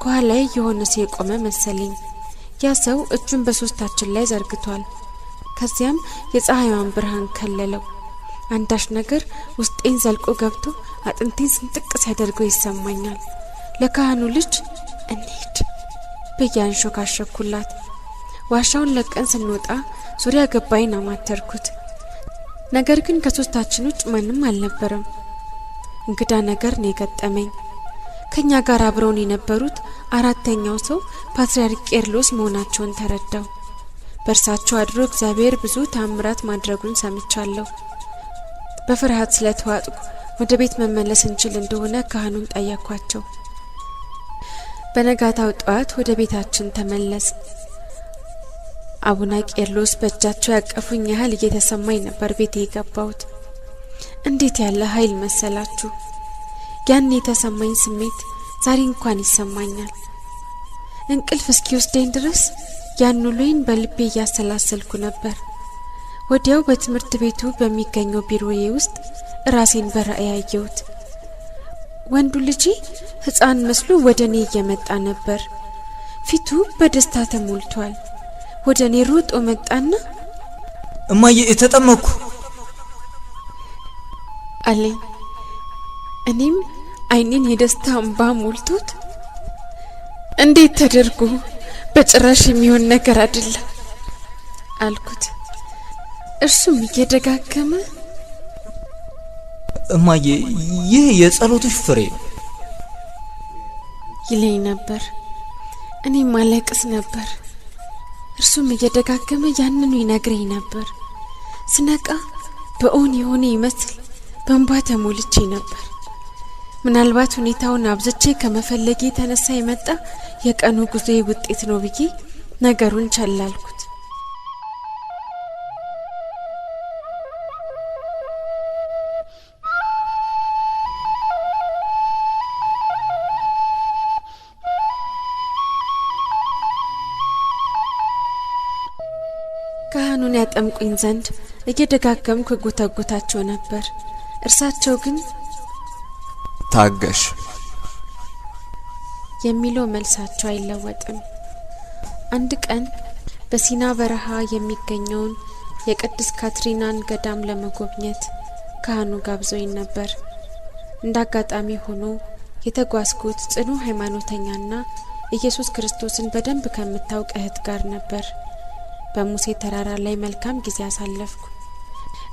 ከኋላዬ የሆነ ሰው የቆመ መሰለኝ። ያ ሰው እጁን በሶስታችን ላይ ዘርግቷል። ከዚያም የፀሐይዋን ብርሃን ከለለው። አንዳች ነገር ውስጤን ዘልቆ ገብቶ አጥንቴን ስንጥቅ ሲያደርገው ይሰማኛል። ለካህኑ ልጅ እንሂድ ብዬ አንሾካሾኩላት። ዋሻውን ለቀን ስንወጣ ዙሪያ ገባይን አማተርኩት። ነገር ግን ከሶስታችን ውጭ ማንም አልነበረም። እንግዳ ነገር ነው የገጠመኝ። ከኛ ጋር አብረውን የነበሩት አራተኛው ሰው ፓትርያርክ ቄርሎስ መሆናቸውን ተረዳው። በእርሳቸው አድሮ እግዚአብሔር ብዙ ተአምራት ማድረጉን ሰምቻለሁ። በፍርሃት ስለተዋጥኩ ወደ ቤት መመለስ እንችል እንደሆነ ካህኑን ጠየኳቸው። በነጋታው ጠዋት ወደ ቤታችን ተመለስ። አቡነ ቄርሎስ በእጃቸው ያቀፉኝ ያህል እየተሰማኝ ነበር ቤቴ የገባሁት። እንዴት ያለ ኃይል መሰላችሁ! ያን የተሰማኝ ስሜት ዛሬ እንኳን ይሰማኛል። እንቅልፍ እስኪወስደኝ ድረስ ያን ውሎዬን በልቤ እያሰላሰልኩ ነበር። ወዲያው በትምህርት ቤቱ በሚገኘው ቢሮዬ ውስጥ ራሴን በራእይ አየሁት። ወንዱ ልጄ ሕፃን መስሎ ወደኔ እየመጣ ነበር። ፊቱ በደስታ ተሞልቷል። ወደኔ ሮጦ መጣና እማዬ ተጠመኩ አለኝ። እኔም አይኔን የደስታ እንባ ሞልቶት እንዴት ተደርጎ በጭራሽ የሚሆን ነገር አይደለም አልኩት። እርሱም እየደጋገመ እማዬ ይህ የጸሎትሽ ፍሬ ይለኝ ነበር። እኔም ማለቅስ ነበር። እርሱም እየደጋገመ ያንኑ ይነግረኝ ነበር። ስነቃ በእውን የሆነ ይመስል በእንባ ተሞልቼ ነበር። ምናልባት ሁኔታውን አብዝቼ ከመፈለጌ የተነሳ የመጣ የቀኑ ጉዞዬ ውጤት ነው ብዬ ነገሩን ቸላልኩት። ካህኑን ያጠምቁኝ ዘንድ እየደጋገምኩ ጎተጎታቸው ነበር። እርሳቸው ግን ታገሽ የሚለው መልሳቸው አይለወጥም። አንድ ቀን በሲና በረሃ የሚገኘውን የቅድስት ካትሪናን ገዳም ለመጎብኘት ካህኑ ጋብዘውኝ ነበር። እንዳጋጣሚ ሆኖ የተጓዝኩት ጽኑ ሃይማኖተኛና ኢየሱስ ክርስቶስን በደንብ ከምታውቅ እህት ጋር ነበር። በሙሴ ተራራ ላይ መልካም ጊዜ አሳለፍኩ።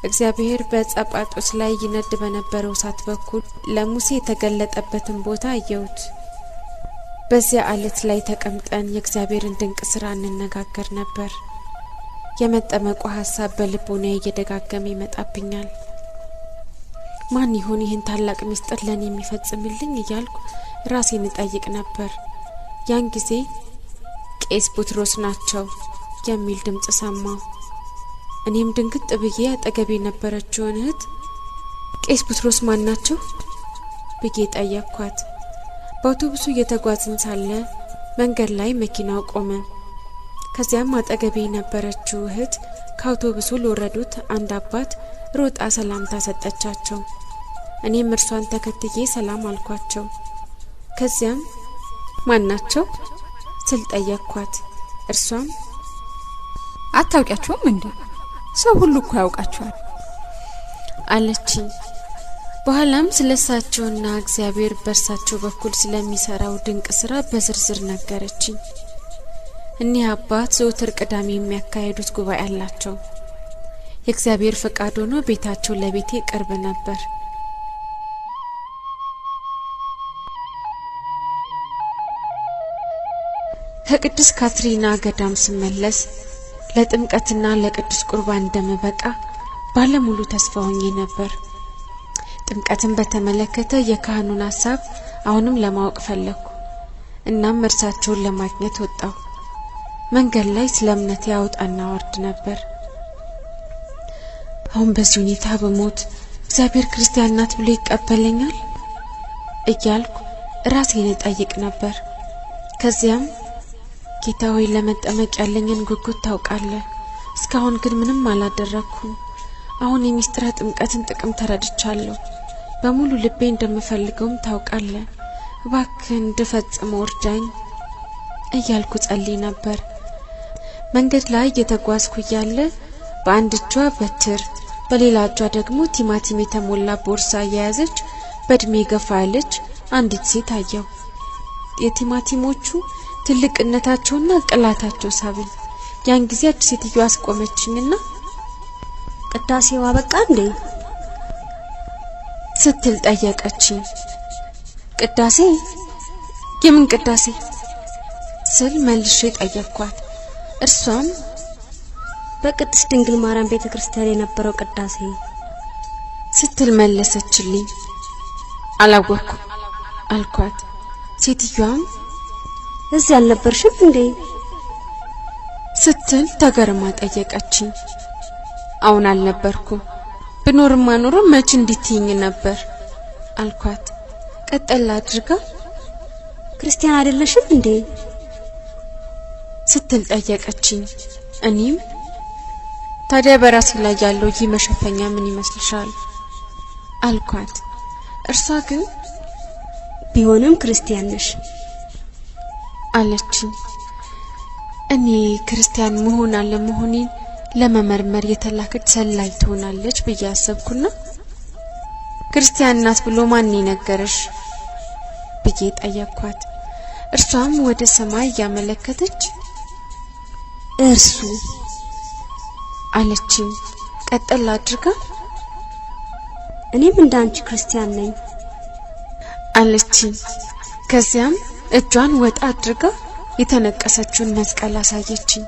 እግዚአብሔር በጸጳጦስ ላይ ይነድ በነበረው እሳት በኩል ለሙሴ የተገለጠበትን ቦታ አየሁት። በዚያ አለት ላይ ተቀምጠን የእግዚአብሔርን ድንቅ ስራ እንነጋገር ነበር። የመጠመቁ ሐሳብ በልቦናዬ እየደጋገመ ይመጣብኛል። ማን ይሆን ይህን ታላቅ ምስጢር ለኔ የሚፈጽምልኝ እያልኩ ራሴን እጠይቅ ነበር። ያን ጊዜ ቄስ ቡትሮስ ናቸው የሚል ድምጽ ሰማሁ። እኔም ድንግጥ ብዬ አጠገቤ ነበረችውን እህት ቄስ ቡትሮስ ማን ናቸው ብዬ ጠየቅኳት። በአውቶቡሱ እየተጓዝን ሳለ መንገድ ላይ መኪናው ቆመ። ከዚያም አጠገቤ ነበረችው እህት ከአውቶቡሱ ለወረዱት አንድ አባት ሮጣ ሰላምታ ሰጠቻቸው። እኔም እርሷን ተከትዬ ሰላም አልኳቸው። ከዚያም ማን ናቸው ስል ጠየቅኳት። እርሷም አታውቂያቸውም እንዴ? ሰው ሁሉ እኮ ያውቃቸዋል አለችኝ። በኋላም ስለሳቸውና እግዚአብሔር በርሳቸው በኩል ስለሚሰራው ድንቅ ስራ በዝርዝር ነገረችኝ። እኒህ አባት ዘወትር ቅዳሜ የሚያካሂዱት ጉባኤ አላቸው። የእግዚአብሔር ፈቃድ ሆኖ ቤታቸው ለቤቴ ቅርብ ነበር። ከቅዱስ ካትሪና ገዳም ስመለስ ለጥምቀትና ለቅዱስ ቁርባን እንደምበቃ ባለሙሉ ተስፋ ሆኜ ነበር። ጥምቀትን በተመለከተ የካህኑን ሐሳብ አሁንም ለማወቅ ፈለኩ። እናም እርሳቸውን ለማግኘት ወጣሁ። መንገድ ላይ ስለ እምነቴ ያወጣና ወርድ ነበር። አሁን በዚህ ሁኔታ በሞት እግዚአብሔር ክርስቲያን ናት ብሎ ይቀበለኛል እያልኩ ራሴን ጠይቅ ነበር። ከዚያም ጌታ ሆይ ለመጠመቅ ያለኝን ጉጉት ታውቃለህ፣ እስካሁን ግን ምንም አላደረኩም። አሁን የሚስጥረ ጥምቀትን ጥቅም ተረድቻለሁ። በሙሉ ልቤ እንደምፈልገውም ታውቃለህ። እባክህ እንድፈጽመው እርዳኝ እያልኩ ጸልይ ነበር። መንገድ ላይ እየተጓዝኩ እያለ በአንድ እጇ በትር በሌላ እጇ ደግሞ ቲማቲም የተሞላ ቦርሳ የያዘች በእድሜ ገፋ ያለች አንዲት ሴት አየሁ። የቲማቲሞቹ ትልቅነታቸውና ቅላታቸው ሳበኝ። ያን ጊዜ አዲስ ሴትዮ አስቆመችኝና ቅዳሴው አበቃ እንዴ ስትል ጠየቀችኝ። ቅዳሴ? የምን ቅዳሴ ስል መልሼ ጠየቅኳት። እርሷም በቅድስት ድንግል ማርያም ቤተክርስቲያን የነበረው ቅዳሴ ስትል መለሰችልኝ። አላወቅኩም አልኳት። ሴትዮዋም እዚህ አልነበርሽም እንዴ ስትል ተገርማ ጠየቀችኝ። አሁን አልነበርኩም፣ ብኖርማ ኖሮ መች እንድትይኝ ነበር አልኳት። ቀጠል አድርጋ ክርስቲያን አይደለሽም እንዴ ስትል ጠየቀችኝ። እኔም ታዲያ በራሴ ላይ ያለው ይህ መሸፈኛ ምን ይመስልሻል አልኳት። እርሷ ግን ቢሆንም ክርስቲያን ነሽ አለችኝ። እኔ ክርስቲያን መሆን አለመሆኔን ለመመርመር የተላከች ሰላይ ትሆናለች ብዬ አሰብኩና ክርስቲያን ናት ብሎ ማን ነገረሽ ብዬ ጠየቅኳት። እርሷም ወደ ሰማይ ያመለከተች እርሱ አለችኝ። ቀጠል አድርጋ እኔም እንዳንቺ ክርስቲያን ነኝ አለችኝ። ከዚያም እጇን ወጣ አድርጋ የተነቀሰችውን መስቀል አሳየችኝ።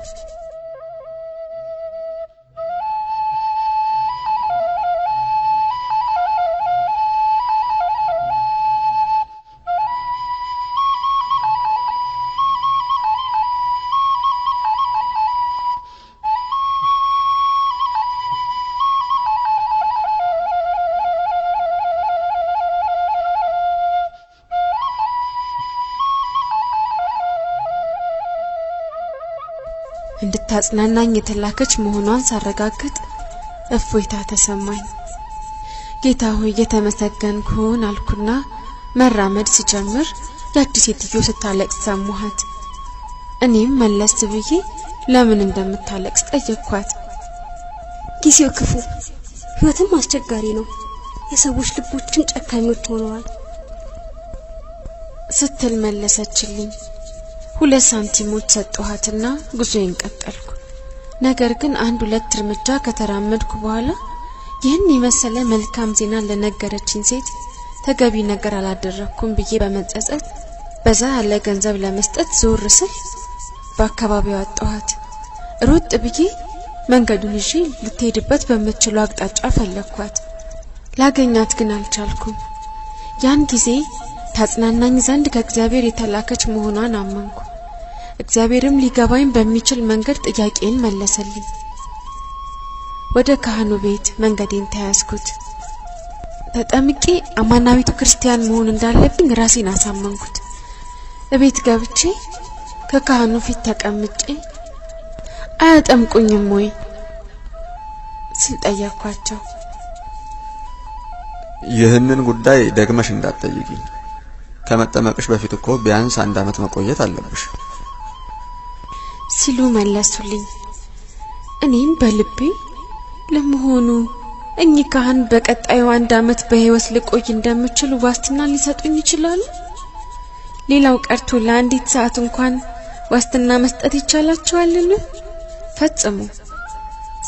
እንድታጽናናኝ የተላከች መሆኗን ሳረጋግጥ እፎይታ ተሰማኝ። ጌታ ሆይ የተመሰገንኩን አልኩና መራመድ ሲጀምር ያቺ ሴትዮ ስታለቅስ ሰማኋት። እኔም መለስ ብዬ ለምን እንደምታለቅስ ጠየቅኳት። ጊዜው ክፉ፣ ህይወትም አስቸጋሪ ነው። የሰዎች ልቦችም ጨካኞች ሆነዋል ስትል መለሰችልኝ። 2 ሳንቲሞች ሰጠኋትና ጉዞዬን ቀጠልኩ። ነገር ግን 1-2 እርምጃ ከተራመድኩ በኋላ ይህን የመሰለ መልካም ዜና ለነገረችኝ ሴት ተገቢ ነገር አላደረኩም ብዬ በመጸጸት በዛ ያለ ገንዘብ ለመስጠት ዞር ስል በአካባቢው አጣኋት። ሮጥ ብዬ መንገዱን ይዤ ልትሄድበት በመችለው አቅጣጫ ፈለኳት። ላገኛት ግን አልቻልኩም። ያን ጊዜ ታጽናናኝ ዘንድ ከእግዚአብሔር የተላከች መሆኗን አመንኩ። እግዚአብሔርም ሊገባኝ በሚችል መንገድ ጥያቄን መለሰልኝ። ወደ ካህኑ ቤት መንገዴን ተያዝኩት። ተጠምቄ አማናዊቱ ክርስቲያን መሆን እንዳለብኝ ራሴን አሳመንኩት። እቤት ገብቼ ከካህኑ ፊት ተቀምጬ አያጠምቁኝም ወይ ስል ጠየቅኳቸው። ይህንን ጉዳይ ደግመሽ እንዳትጠይቂኝ። ከመጠመቅሽ በፊት እኮ ቢያንስ 1 ዓመት መቆየት አለብሽ። ሲሉ መለሱልኝ። እኔም በልቤ ለመሆኑ እኚህ ካህን በቀጣዩ 1 ዓመት በሕይወት ልቆይ እንደምችል ዋስትና ሊሰጡኝ ይችላሉ? ሌላው ቀርቶ ለአንዲት ሰዓት እንኳን ዋስትና መስጠት ይቻላቸዋልን? ፈጽሞ።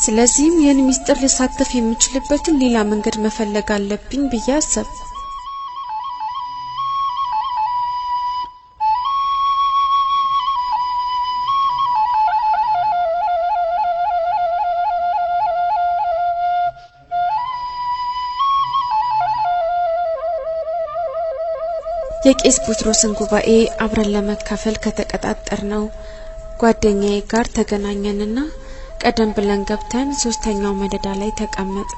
ስለዚህም ይህን ሚስጥር ልሳተፍ የምችልበትን ሌላ መንገድ መፈለግ አለብኝ ብዬ አሰብኩ። የቄስ ቡትሮስን ጉባኤ አብረን ለመካፈል ከተቀጣጠርነው ጓደኛዬ ጋር ተገናኘንና ቀደም ብለን ገብተን 3ኛው መደዳ ላይ ተቀመጥ።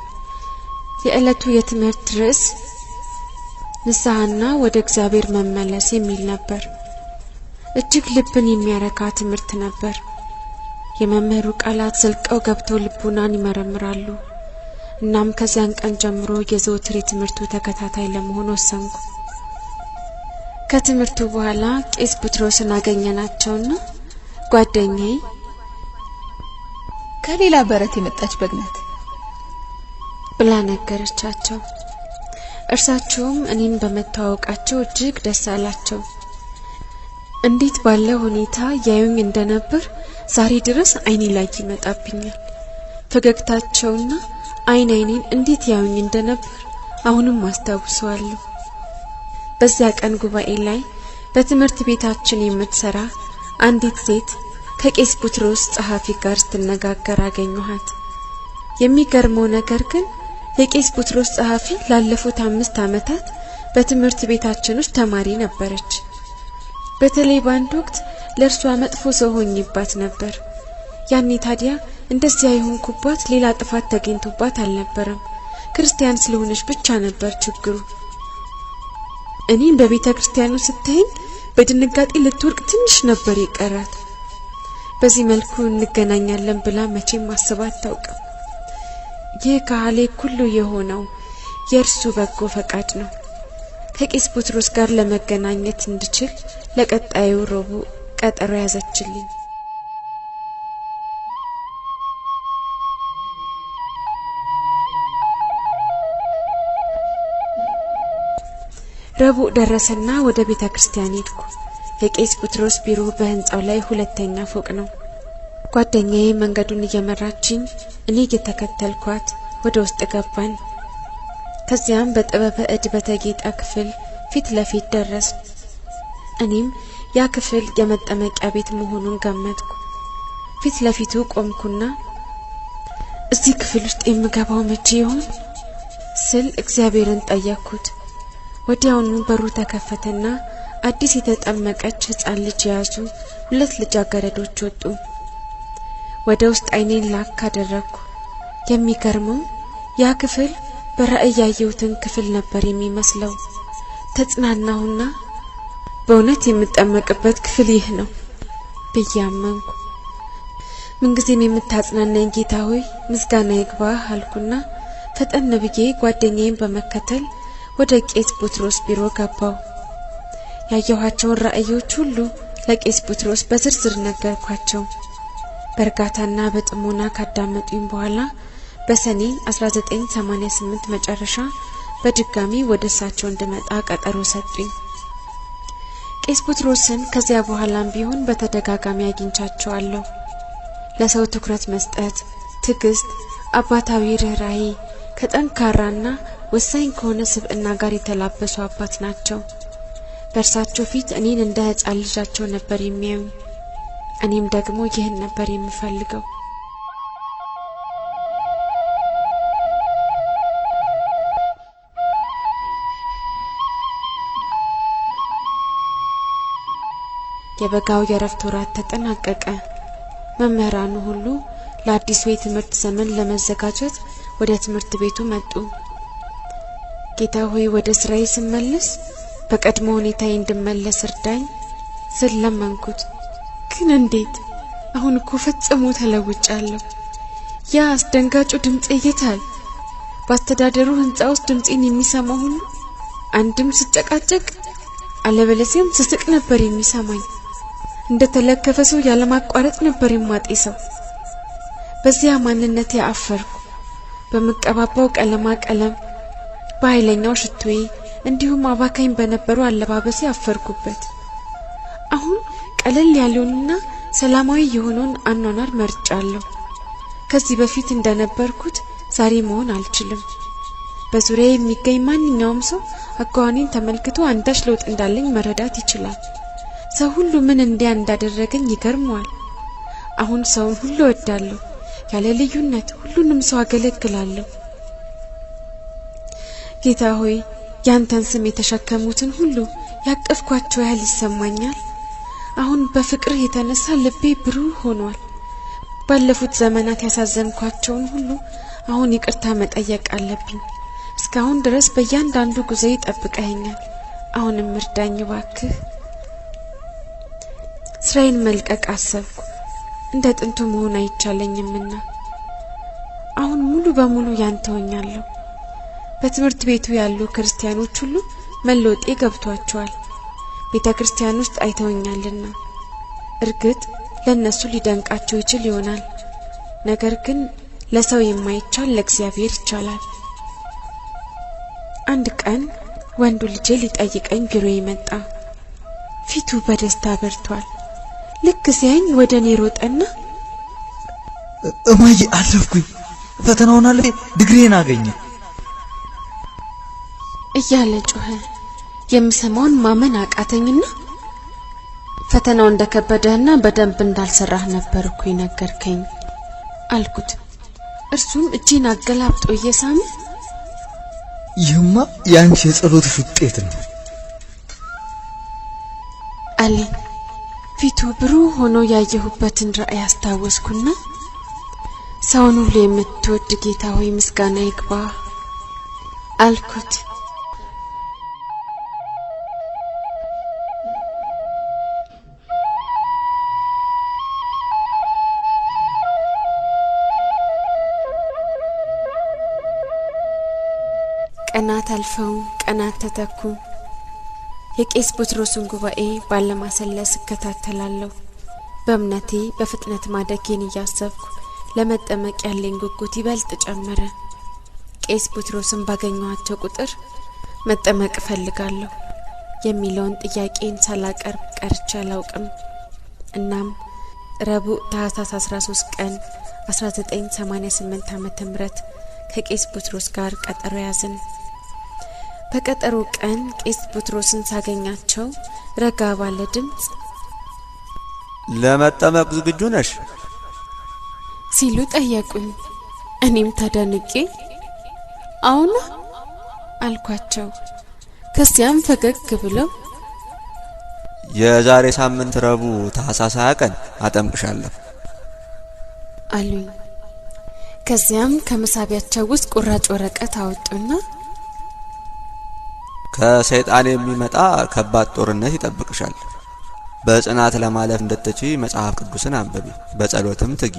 የዕለቱ የትምህርት ርዕስ ንስሐና ወደ እግዚአብሔር መመለስ የሚል ነበር። እጅግ ልብን የሚያረካ ትምህርት ነበር። የመምህሩ ቃላት ዘልቀው ገብተው ልቡናን ይመረምራሉ። እናም ከዚያን ቀን ጀምሮ የዘወትር የትምህርቱ ተከታታይ ለመሆን ወሰንኩ። ከትምህርቱ በኋላ ቄስ ቡትሮስን አገኘናቸውና ጓደኛዬ ከሌላ በረት የመጣች በግናት ብላ ነገረቻቸው። እርሳቸውም እኔን በመተዋወቃቸው እጅግ ደስ አላቸው። እንዴት ባለ ሁኔታ ያዩኝ እንደነበር ዛሬ ድረስ አይኔ ላይ ይመጣብኛል። ፈገግታቸውና አይኔን እንዴት ያዩኝ እንደነበር አሁንም አስታውሰዋለሁ። በዚያ ቀን ጉባኤ ላይ በትምህርት ቤታችን የምትሰራ አንዲት ሴት ከቄስ ቡትሮስ ጸሐፊ ጋር ስትነጋገር አገኘኋት። የሚገርመው ነገር ግን የቄስ ቡትሮስ ጸሐፊ ላለፉት 5 ዓመታት በትምህርት ቤታችን ውስጥ ተማሪ ነበረች። በተለይ በአንድ ወቅት ለእርሷ መጥፎ ሰው ሆኜባት ነበር። ያኔ ታዲያ እንደዚያ የሆንኩባት ሌላ ጥፋት ተገኝቶባት አልነበረም። ክርስቲያን ስለሆነች ብቻ ነበር ችግሩ። እኔም በቤተ ክርስቲያኑ ስትሄድ በድንጋጤ ልትወርቅ ትንሽ ነበር የቀራት። በዚህ መልኩ እንገናኛለን ብላ መቼም አስባ አታውቅም። ይህ ካህሌ ሁሉ የሆነው የእርሱ በጎ ፈቃድ ነው። ከቄስ ቡትሮስ ጋር ለመገናኘት እንድችል ለቀጣዩ ረቡዕ ቀጠሮ ያዘችልኝ። ረቡዕ ደረሰና ወደ ቤተ ክርስቲያን ሄድኩ። የቄስ ቡትሮስ ቢሮ በህንጻው ላይ 2ኛ ፎቅ ነው። ጓደኛዬ መንገዱን እየመራችኝ እኔ እየተከተልኳት ወደ ውስጥ ገባን። ከዚያም በጥበበ እድ በተጌጠ ክፍል ፊት ለፊት ደረስን። እኔም ያ ክፍል የመጠመቂያ ቤት መሆኑን ገመትኩ። ፊት ለፊቱ ቆምኩና እዚህ ክፍል ውስጥ የምገባው መቼ ይሆን ስል እግዚአብሔርን ጠየቅኩት። ወዲያውኑ በሩ ተከፈተና አዲስ የተጠመቀች ሕፃን ልጅ ያዙ 2 ልጃገረዶች ወጡ። ወደ ውስጥ አይኔን ላክ አደረኩ። የሚገርመው ያ ክፍል በራእይ ያየሁትን ክፍል ነበር የሚመስለው። ተጽናናሁና በእውነት የምጠመቅበት ክፍል ይህ ነው ብዬ አመንኩ። ምንጊዜም የምታጽናናኝ ጌታ ሆይ ምስጋና ይግባህ አልኩና ፈጠን ብዬ ጓደኛዬን በመከተል ወደ ቄስ ቡትሮስ ቢሮ ገባው። ያየኋቸውን ራእዮች ሁሉ ለቄስ ቡትሮስ በዝርዝር ነገርኳቸው። በእርጋታና በጥሞና ካዳመጡኝ በኋላ በሰኔ 1988 መጨረሻ በድጋሚ ወደ እሳቸው እንድመጣ ቀጠሮ ሰጡኝ። ቄስ ቡትሮስን ከዚያ በኋላም ቢሆን በተደጋጋሚ አግኝቻቸዋለሁ። ለሰው ትኩረት መስጠት፣ ትዕግስት፣ አባታዊ ርህራሄ ከጠንካራና ወሳኝ ከሆነ ስብዕና ጋር የተላበሱ አባት ናቸው። በእርሳቸው ፊት እኔን እንደ ሕፃን ልጃቸው ነበር የሚያዩኝ። እኔም ደግሞ ይህን ነበር የምፈልገው። የበጋው የረፍት ወራት ተጠናቀቀ። መምህራኑ ሁሉ ለአዲሱ የትምህርት ዘመን ለመዘጋጀት ወደ ትምህርት ቤቱ መጡ። ጌታ ሆይ ወደ ስራዬ ስመለስ በቀድሞ ሁኔታዬ እንድመለስ እርዳኝ ስል ለመንኩት። ግን እንዴት? አሁን እኮ ፈጽሞ ተለውጫለሁ። ያ አስደንጋጩ ድምጽ የታል? በአስተዳደሩ ህንጻ ውስጥ ድምጽን የሚሰማ ሁሉ አንድም ስጨቃጨቅ አለበለዚያም ስስቅ ነበር የሚሰማኝ። እንደተለከፈ ሰው ያለማቋረጥ ነበር የማጤሰው። በዚያ ማንነቴ አፈርኩ። በመቀባባው ቀለም በኃይለኛው ሽቶዬ እንዲሁም አባካኝ በነበሩ አለባበሴ አፈርኩበት። አሁን ቀለል ያለውንና ሰላማዊ የሆነውን አኗኗር መርጫለሁ። ከዚህ በፊት እንደነበርኩት ዛሬ መሆን አልችልም። በዙሪያዬ የሚገኝ ማንኛውም ሰው አጓኔን ተመልክቶ አንዳች ለውጥ እንዳለኝ መረዳት ይችላል። ሰው ሁሉ ምን እንዳደረገኝ ይገርመዋል። አሁን ሰውን ሁሉ እወዳለሁ። ያለ ልዩነት ሁሉንም ሰው አገለግላለሁ። ጌታ ሆይ ያንተን ስም የተሸከሙትን ሁሉ ያቀፍኳቸው ያህል ይሰማኛል። አሁን በፍቅር የተነሳ ልቤ ብሩህ ሆኗል። ባለፉት ዘመናት ያሳዘንኳቸውን ሁሉ አሁን ይቅርታ መጠየቅ አለብኝ። እስካሁን ድረስ በእያንዳንዱ ጉዞዬ ጠብቀኸኛል። አሁንም እርዳኝ እባክህ። ስራዬን መልቀቅ አሰብኩ። እንደ ጥንቱ መሆን አይቻለኝምና አሁን ሙሉ በሙሉ ያንተ ሆኛለሁ። በትምህርት ቤቱ ያሉ ክርስቲያኖች ሁሉ መለወጤ ገብቷቸዋል። ቤተክርስቲያን ውስጥ አይተውኛልና እርግጥ ለነሱ ሊደንቃቸው ይችል ይሆናል። ነገር ግን ለሰው የማይቻል ለእግዚአብሔር ይቻላል። አንድ ቀን ወንዱ ልጄ ሊጠይቀኝ ቢሮዬ መጣ። ፊቱ በደስታ በርቷል። ልክ ሲያኝ ወደኔ ሮጠና እማዬ አለፍኩኝ፣ ፈተናውን አልፌ ዲግሪዬን አገኘ እያለ ጮኸ። የምሰማውን ማመን አቃተኝና ፈተናው እንደከበደህና በደንብ እንዳልሰራህ ነበርኩ ይነገርከኝ አልኩት። እርሱም እጄን አገላብጦ እየሳመ ይህማ ያንቺ የጸሎትሽ ውጤት ነው አለኝ። ፊቱ ብሩህ ሆኖ ያየሁበትን ራእይ አስታወስኩና ሰውን ሁሉ የምትወድ ጌታ ሆይ ምስጋና ይግባ አልኩት። ቀናት አልፈው ቀናት ተተኩ። የቄስ ቡትሮስን ጉባኤ ባለማሰለስ እከታተላለሁ። በእምነቴ በፍጥነት ማደጌን እያሰብኩ ለመጠመቅ ያለኝ ጉጉት ይበልጥ ጨመረ። ቄስ ቡትሮስን ባገኘኋቸው ቁጥር መጠመቅ እፈልጋለሁ የሚለውን ጥያቄን ሳላቀርብ ቀርቼ አላውቅም። እናም ረቡዕ ታኅሳስ 13 ቀን 1988 ዓ.ም ከቄስ ቡትሮስ ጋር ቀጠሮ ያዝን። በቀጠሮ ቀን ቄስ ቡትሮስን ሳገኛቸው ረጋ ባለ ድምጽ ለመጠመቅ ዝግጁ ነሽ ሲሉ ጠየቁኝ። እኔም ተደንቄ አሁን አልኳቸው። ከዚያም ፈገግ ብለው የዛሬ ሳምንት ረቡዕ ታኅሳስ 20 ቀን አጠምቅሻለሁ አሉኝ። ከዚያም ከመሳቢያቸው ውስጥ ቁራጭ ወረቀት አወጡና ከሰይጣን የሚመጣ ከባድ ጦርነት ይጠብቅሻል። በጽናት ለማለፍ እንድትችይ መጽሐፍ ቅዱስን አንብቢ፣ በጸሎትም ትጊ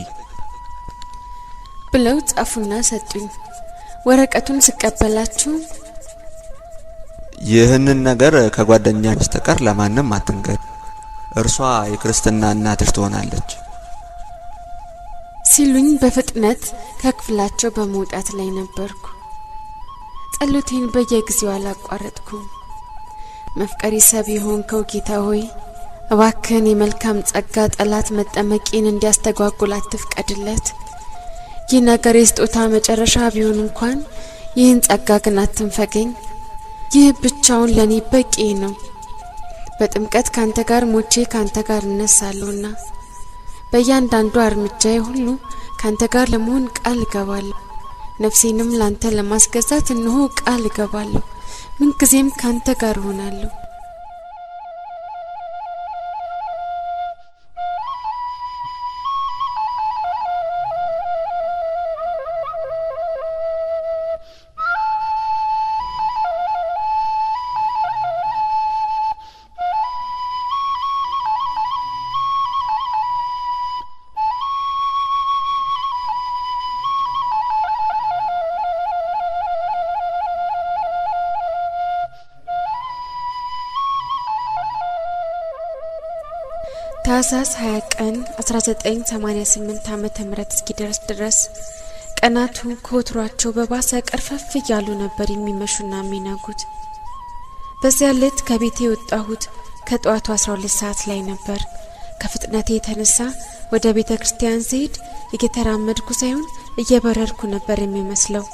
ብለው ጻፉና ሰጡኝ። ወረቀቱን ስቀበላችሁ ይህንን ነገር ከጓደኛ በስተቀር ለማንም አትንገር፣ እርሷ የክርስትና እናትሽ ትሆናለች ሲሉኝ በፍጥነት ከክፍላቸው በመውጣት ላይ ነበርኩ። ጸሎቴን በየጊዜው አላቋረጥኩም። መፍቀሪ ሰብ የሆንከው ጌታ ሆይ እባክህን የመልካም ጸጋ ጠላት መጠመቂን እንዲያስተጓጉል አትፍቀድለት። ይህ ነገር የስጦታ መጨረሻ ቢሆን እንኳን ይህን ጸጋ ግን አትንፈገኝ። ይህ ብቻውን ለኔ በቂ ነው። በጥምቀት ካንተ ጋር ሞቼ ካንተ ጋር እነሳለሁና በእያንዳንዱ እርምጃዬ ሁሉ ካንተ ጋር ለመሆን ቃል እገባለሁ። ነፍሴንም ላንተ ለማስገዛት እነሆ ቃል እገባለሁ። ምን ጊዜም ካንተ ጋር ሆናለሁ። ታህሳስ 20 ቀን 1988 ዓመተ ምህረት እስኪደርስ ድረስ ቀናቱ ከወትሯቸው በባሰ ቀርፈፍ እያሉ ነበር የሚመሹና የሚነጉት። በዚያ ዕለት ከቤቴ የወጣሁት ከጠዋቱ 12 ሰዓት ላይ ነበር። ከፍጥነቴ የተነሳ ወደ ቤተ ክርስቲያን ስሄድ እየተራመድኩ ሳይሆን እየበረርኩ ነበር የሚመስለው።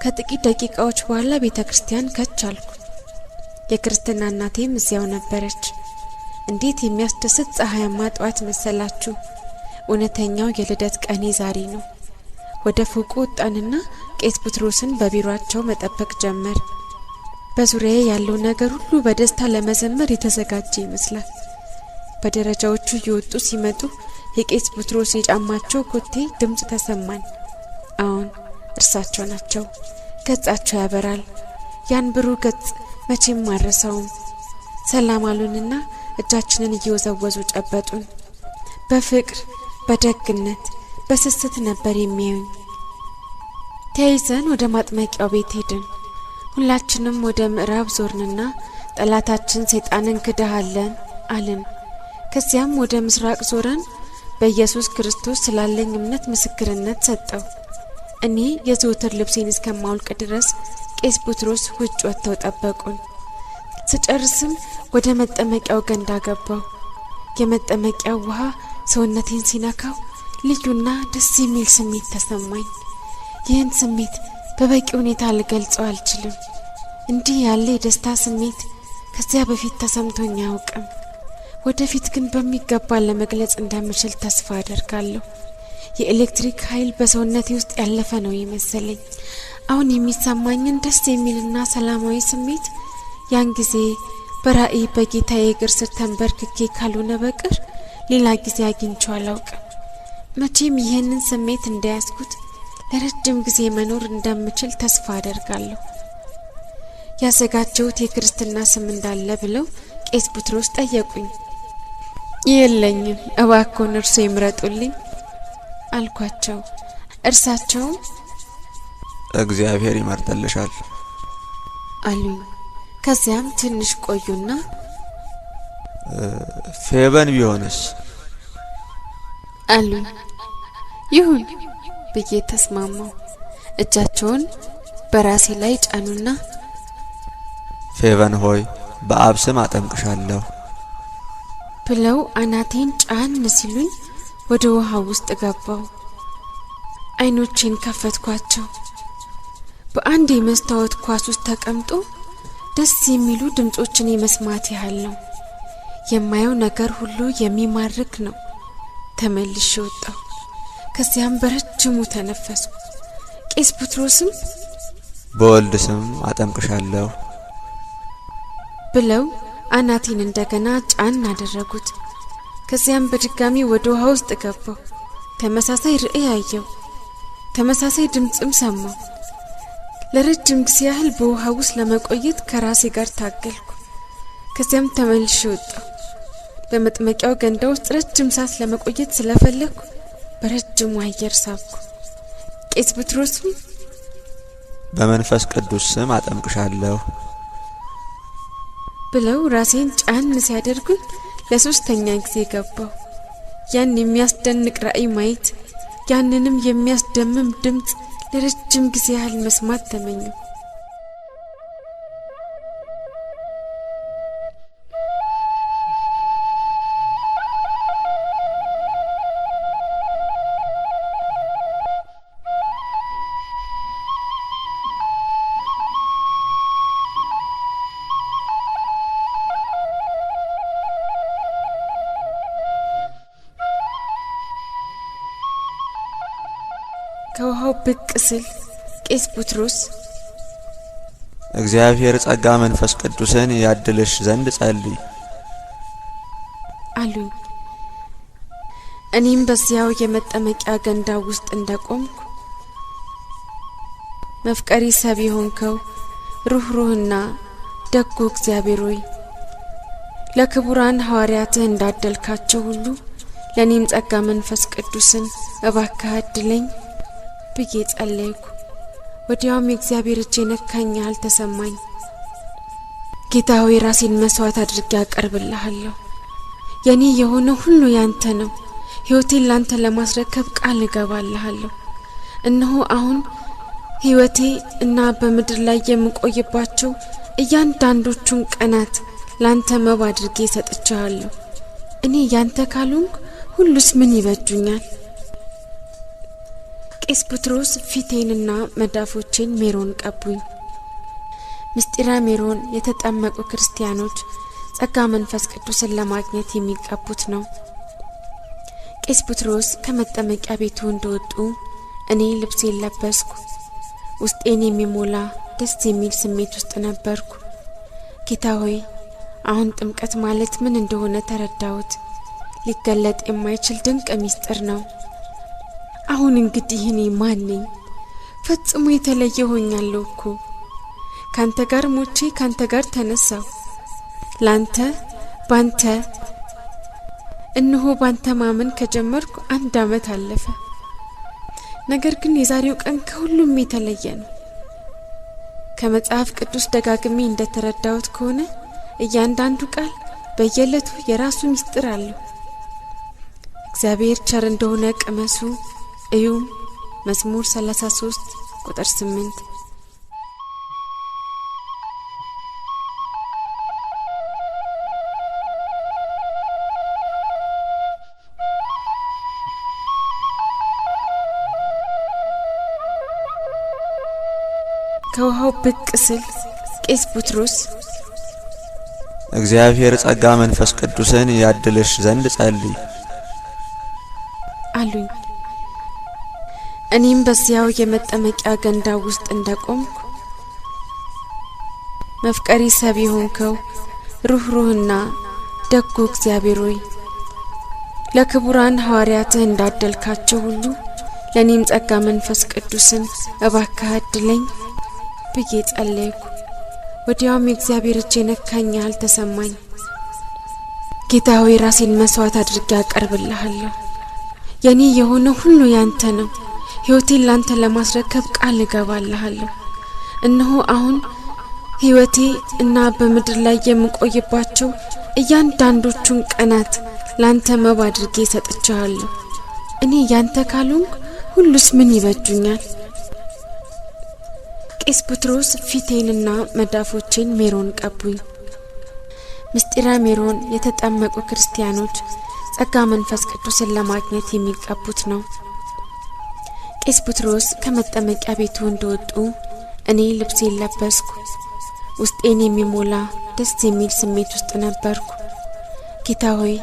ከጥቂት ደቂቃዎች በኋላ ቤተ ክርስቲያን ከች አልኩ። የክርስትና እናቴም እዚያው ነበረች። እንዴት የሚያስደስት ፀሐያማ ጠዋት መሰላችሁ! እውነተኛው የልደት ቀኔ ዛሬ ነው። ወደ ፎቁ ወጣንና ቄስ ቡትሮስን በቢሮአቸው መጠበቅ ጀመር። በዙሪያዬ ያለው ነገር ሁሉ በደስታ ለመዘመር የተዘጋጀ ይመስላል። በደረጃዎቹ እየወጡ ሲመጡ የቄስ ቡትሮስ የጫማቸው ኮቴ ድምጽ ተሰማኝ። አሁን እርሳቸው ናቸው። ገጻቸው ያበራል። ያን ብሩህ ገጽ መቼም አልረሳውም። ሰላም አሉንና እጃችንን እየወዘወዙ ጨበጡን። በፍቅር በደግነት በስስት ነበር የሚያዩኝ። ተያይዘን ወደ ማጥመቂያው ቤት ሄድን። ሁላችንም ወደ ምዕራብ ዞርንና ጠላታችን ሰይጣንን ክደሃለን አልን። ከዚያም ወደ ምስራቅ ዞረን በኢየሱስ ክርስቶስ ስላለኝ እምነት ምስክርነት ሰጠው። እኔ የዘወትር ልብሴን እስከማውልቅ ድረስ ቄስ ቡትሮስ ውጭ ወጥተው ጠበቁን። ስጨርስም ወደ መጠመቂያው ገንዳ ገባው። የመጠመቂያው ውሃ ሰውነቴን ሲነካው ልዩና ደስ የሚል ስሜት ተሰማኝ። ይህን ስሜት በበቂ ሁኔታ ልገልጸው አልችልም። እንዲህ ያለ የደስታ ስሜት ከዚያ በፊት ተሰምቶኝ አያውቅም። ወደፊት ግን በሚገባ ለመግለጽ እንደምችል ተስፋ አደርጋለሁ። የኤሌክትሪክ ኃይል በሰውነቴ ውስጥ ያለፈ ነው የመሰለኝ። አሁን የሚሰማኝን ደስ የሚልና ሰላማዊ ስሜት ያን ጊዜ በራእይ በጌታዬ እግር ስር ተንበርክኬ ካልሆነ በቀር ሌላ ጊዜ አግኝቼው አላውቅም። መቼም ይህንን ስሜት እንዳያስኩት ለረጅም ጊዜ መኖር እንደምችል ተስፋ አደርጋለሁ። ያዘጋጀሁት የክርስትና ስም እንዳለ ብለው ቄስ ቡትሮስ ጠየቁኝ። የለኝም፣ እባክዎን እርሶ ይምረጡልኝ አልኳቸው። እርሳቸውም እግዚአብሔር ይመርጥልሻል አሉኝ። ከዚያም ትንሽ ቆዩና ፌበን ቢሆንስ አሉኝ። ይሁን ብዬ ተስማማው። እጃቸውን በራሴ ላይ ጫኑና ፌበን ሆይ በአብ ስም አጠምቅሻለሁ ብለው አናቴን ጫን ሲሉኝ ወደ ውሃ ውስጥ ገባው። አይኖቼን ከፈትኳቸው። በአንድ የመስታወት ኳስ ውስጥ ተቀምጦ ደስ የሚሉ ድምጾችን የመስማት ያህል ነው። የማየው ነገር ሁሉ የሚማርክ ነው። ተመልሼ ወጣሁ። ከዚያም በረጅሙ ተነፈስኩ። ቄስ ቡትሮስም በወልድ ስም አጠምቅሻለሁ ብለው አናቴን እንደገና ጫን አደረጉት። ከዚያም በድጋሚ ወደ ውሃ ውስጥ ገባሁ። ተመሳሳይ ርዕይ አየሁ። ተመሳሳይ ድምጽም ሰማሁ። ለረጅም ጊዜ ያህል በውሃ ውስጥ ለመቆየት ከራሴ ጋር ታገልኩ። ከዚያም ተመልሼ ወጣሁ። በመጥመቂያው ገንዳ ውስጥ ረጅም ሰዓት ለመቆየት ስለፈለኩ በረጅሙ አየር ሳብኩ። ቄስ ቡትሮስም በመንፈስ ቅዱስ ስም አጠምቅሻለሁ ብለው ራሴን ጫን ሲያደርጉኝ ለሶስተኛ ጊዜ ገባሁ። ያን የሚያስደንቅ ራእይ ማየት፣ ያንንም የሚያስደምም ድምጽ ለረጅም ጊዜ ያህል መስማት ተመኘሁ። ከውሃው ብቅ ስል ቄስ ቡትሮስ እግዚአብሔር ጸጋ መንፈስ ቅዱስን ያድልሽ ዘንድ ጸልይ አሉኝ። እኔም በዚያው የመጠመቂያ ገንዳ ውስጥ እንደቆምኩ መፍቀሪ ሰብ የሆንከው ሩህሩህና ደጉ እግዚአብሔር ሆይ ለክቡራን ሐዋርያትህ እንዳደልካቸው ሁሉ ለኔም ጸጋ መንፈስ ቅዱስን እባክህ አድለኝ ብዬ ጸለይኩ። ወዲያውም የእግዚአብሔር እጅ ነካኝ አልተሰማኝ። ጌታ ሆይ ራሴን መስዋዕት አድርጌ አቀርብልሃለሁ። የኔ የሆነ ሁሉ ያንተ ነው። ሕይወቴን ላንተ ለማስረከብ ቃል እገባልሃለሁ። እነሆ አሁን ሕይወቴ እና በምድር ላይ የምቆይባቸው እያንዳንዶቹን ቀናት ላንተ መባ አድርጌ ሰጥቻለሁ። እኔ ያንተ ካልሆንኩ ሁሉስ ምን ይበጁኛል? ቄስ ጴጥሮስ ፊቴንና መዳፎቼን ሜሮን ቀቡኝ። ምስጢረ ሜሮን የተጠመቁ ክርስቲያኖች ጸጋ መንፈስ ቅዱስን ለማግኘት የሚቀቡት ነው። ቄስ ጴጥሮስ ከመጠመቂያ ቤቱ እንደወጡ እኔ ልብሴን ለበስኩ። ውስጤን የሚሞላ ደስ የሚል ስሜት ውስጥ ነበርኩ። ጌታ ሆይ አሁን ጥምቀት ማለት ምን እንደሆነ ተረዳሁት። ሊገለጥ የማይችል ድንቅ ምስጢር ነው። አሁን እንግዲህ እኔ ማን ነኝ? ፈጽሞ የተለየ ሆኛለሁ እኮ። ካንተ ጋር ሞቼ ካንተ ጋር ተነሳሁ። ላንተ ባንተ እነሆ ባንተ ማመን ከጀመርኩ 1 ዓመት አለፈ። ነገር ግን የዛሬው ቀን ከሁሉም የተለየ ነው። ከመጽሐፍ ቅዱስ ደጋግሜ እንደተረዳሁት ከሆነ እያንዳንዱ ቃል በየዕለቱ የራሱ ምስጢር አለው። እግዚአብሔር ቸር እንደሆነ ቅመሱ እዩ። መዝሙር 33 ቁጥር 8። ከውሃው ብቅ ስል ቄስ ጴጥሮስ እግዚአብሔር ጸጋ መንፈስ ቅዱስን ያድልሽ ዘንድ ጸልይ አሉኝ። እኔም በዚያው የመጠመቂያ ገንዳ ውስጥ እንደቆምኩ መፍቀሪ ሰብ የሆንከው ሩህሩህና ደጉ እግዚአብሔር ሆይ ለክቡራን ሐዋርያትህ እንዳደልካቸው ሁሉ ለኔም ጸጋ መንፈስ ቅዱስን እባክህ አድለኝ ብዬ ጸለይኩ። ወዲያውም የእግዚአብሔር እጅ ነካኝ አልተሰማኝ። ጌታ ሆይ ራሴን መስዋዕት አድርጌ አቀርብልሃለሁ። የኔ የሆነ ሁሉ ያንተ ነው። ሕይወቴን ላንተ ለማስረከብ ቃል እገባልሃለሁ። እነሆ አሁን ሕይወቴ እና በምድር ላይ የምቆይባቸው እያንዳንዶቹን ቀናት ላንተ መባ አድርጌ ሰጥቻለሁ። እኔ ያንተ ካልሆንኩ ሁሉስ ምን ይበጁኛል? ቄስ ጴጥሮስ ፊቴንና መዳፎቼን ሜሮን ቀቡኝ። ምስጢረ ሜሮን የተጠመቁ ክርስቲያኖች ጸጋ መንፈስ ቅዱስን ለማግኘት የሚቀቡት ነው። ቄስ ጴጥሮስ ከመጠመቂያ ቤቱ እንደወጡ እኔ ልብሴን ለበስኩ። ውስጤን የሚሞላ ደስ የሚል ስሜት ውስጥ ነበርኩ። ጌታ ሆይ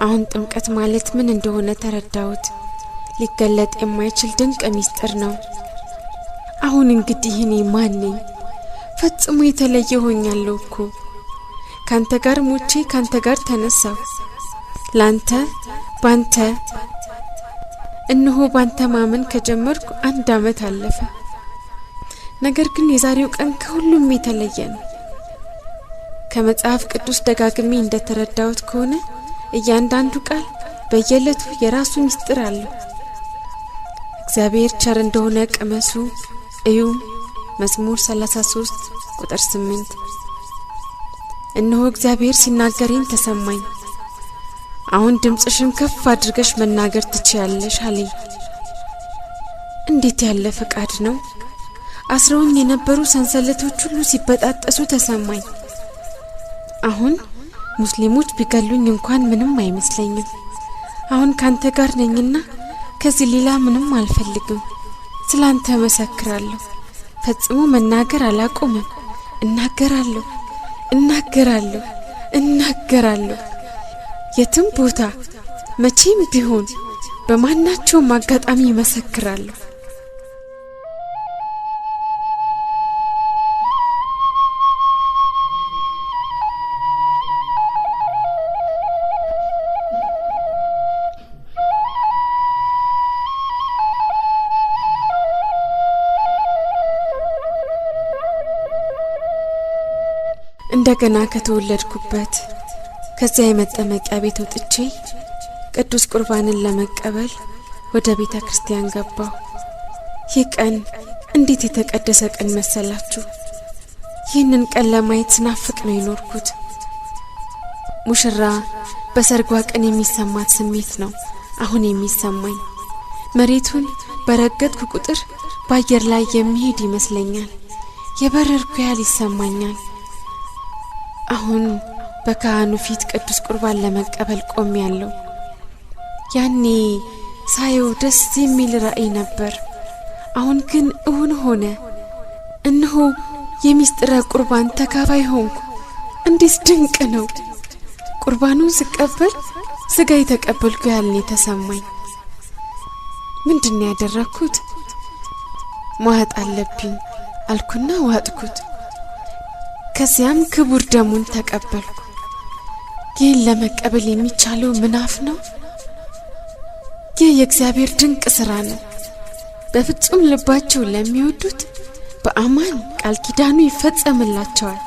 አሁን ጥምቀት ማለት ምን እንደሆነ ተረዳሁት። ሊገለጥ የማይችል ድንቅ ምስጢር ነው። አሁን እንግዲህ እኔ ማን ነኝ? ፈጽሞ የተለየ ሆኛለሁ እኮ። ካንተ ጋር ሞቼ ካንተ ጋር ተነሳሁ። ላንተ ባንተ እነሆ ባንተ ማመን ከጀመርኩ 1 ዓመት አለፈ። ነገር ግን የዛሬው ቀን ከሁሉም የተለየ ነው። ከመጽሐፍ ቅዱስ ደጋግሜ እንደተረዳሁት ከሆነ እያንዳንዱ ቃል በየዕለቱ የራሱ ምስጢር አለው። እግዚአብሔር ቸር እንደሆነ ቅመሱ እዩ። መዝሙር 33 ቁጥር 8። እነሆ እግዚአብሔር ሲናገረኝ ተሰማኝ። አሁን ድምጽሽን ከፍ አድርገሽ መናገር ትችያለሽ አለኝ። እንዴት ያለ ፈቃድ ነው! አስረውኝ የነበሩ ሰንሰለቶች ሁሉ ሲበጣጠሱ ተሰማኝ። አሁን ሙስሊሞች ቢገሉኝ እንኳን ምንም አይመስለኝም። አሁን ካንተ ጋር ነኝና ከዚህ ሌላ ምንም አልፈልግም። ስላንተ መሰክራለሁ። ፈጽሞ መናገር አላቆምም። እናገራለሁ እናገራለሁ እናገራለሁ። የትም ቦታ መቼም ቢሆን በማናቸውም አጋጣሚ መሰክራለሁ። እንደገና ከተወለድኩበት ከዚያ የመጠመቂያ ቤት ወጥቼ ቅዱስ ቁርባንን ለመቀበል ወደ ቤተ ክርስቲያን ገባሁ። ይህ ቀን እንዴት የተቀደሰ ቀን መሰላችሁ! ይህንን ቀን ለማየት ስናፍቅ ነው የኖርኩት። ሙሽራ በሰርጓ ቀን የሚሰማት ስሜት ነው አሁን የሚሰማኝ። መሬቱን በረገጥኩ ቁጥር በአየር ላይ የሚሄድ ይመስለኛል። የበረርኩ ያህል ይሰማኛል። አሁን በካህኑ ፊት ቅዱስ ቁርባን ለመቀበል ቆሜያለሁ። ያኔ ሳየው ደስ የሚል ራእይ ነበር። አሁን ግን እውን ሆነ። እነሆ የሚስጥረ ቁርባን ተካፋይ ሆንኩ። እንዴት ድንቅ ነው! ቁርባኑን ስቀበል ስጋ የተቀበልኩ ያህል ተሰማኝ። ምንድነው ያደረኩት? ማዋጥ አለብኝ አልኩና ዋጥኩት። ከዚያም ክቡር ደሙን ተቀበልኩ። ይህን ለመቀበል የሚቻለው ምናፍ ነው? ይህ የእግዚአብሔር ድንቅ ሥራ ነው። በፍጹም ልባቸው ለሚወዱት በአማን ቃል ኪዳኑ ይፈጸምላቸዋል።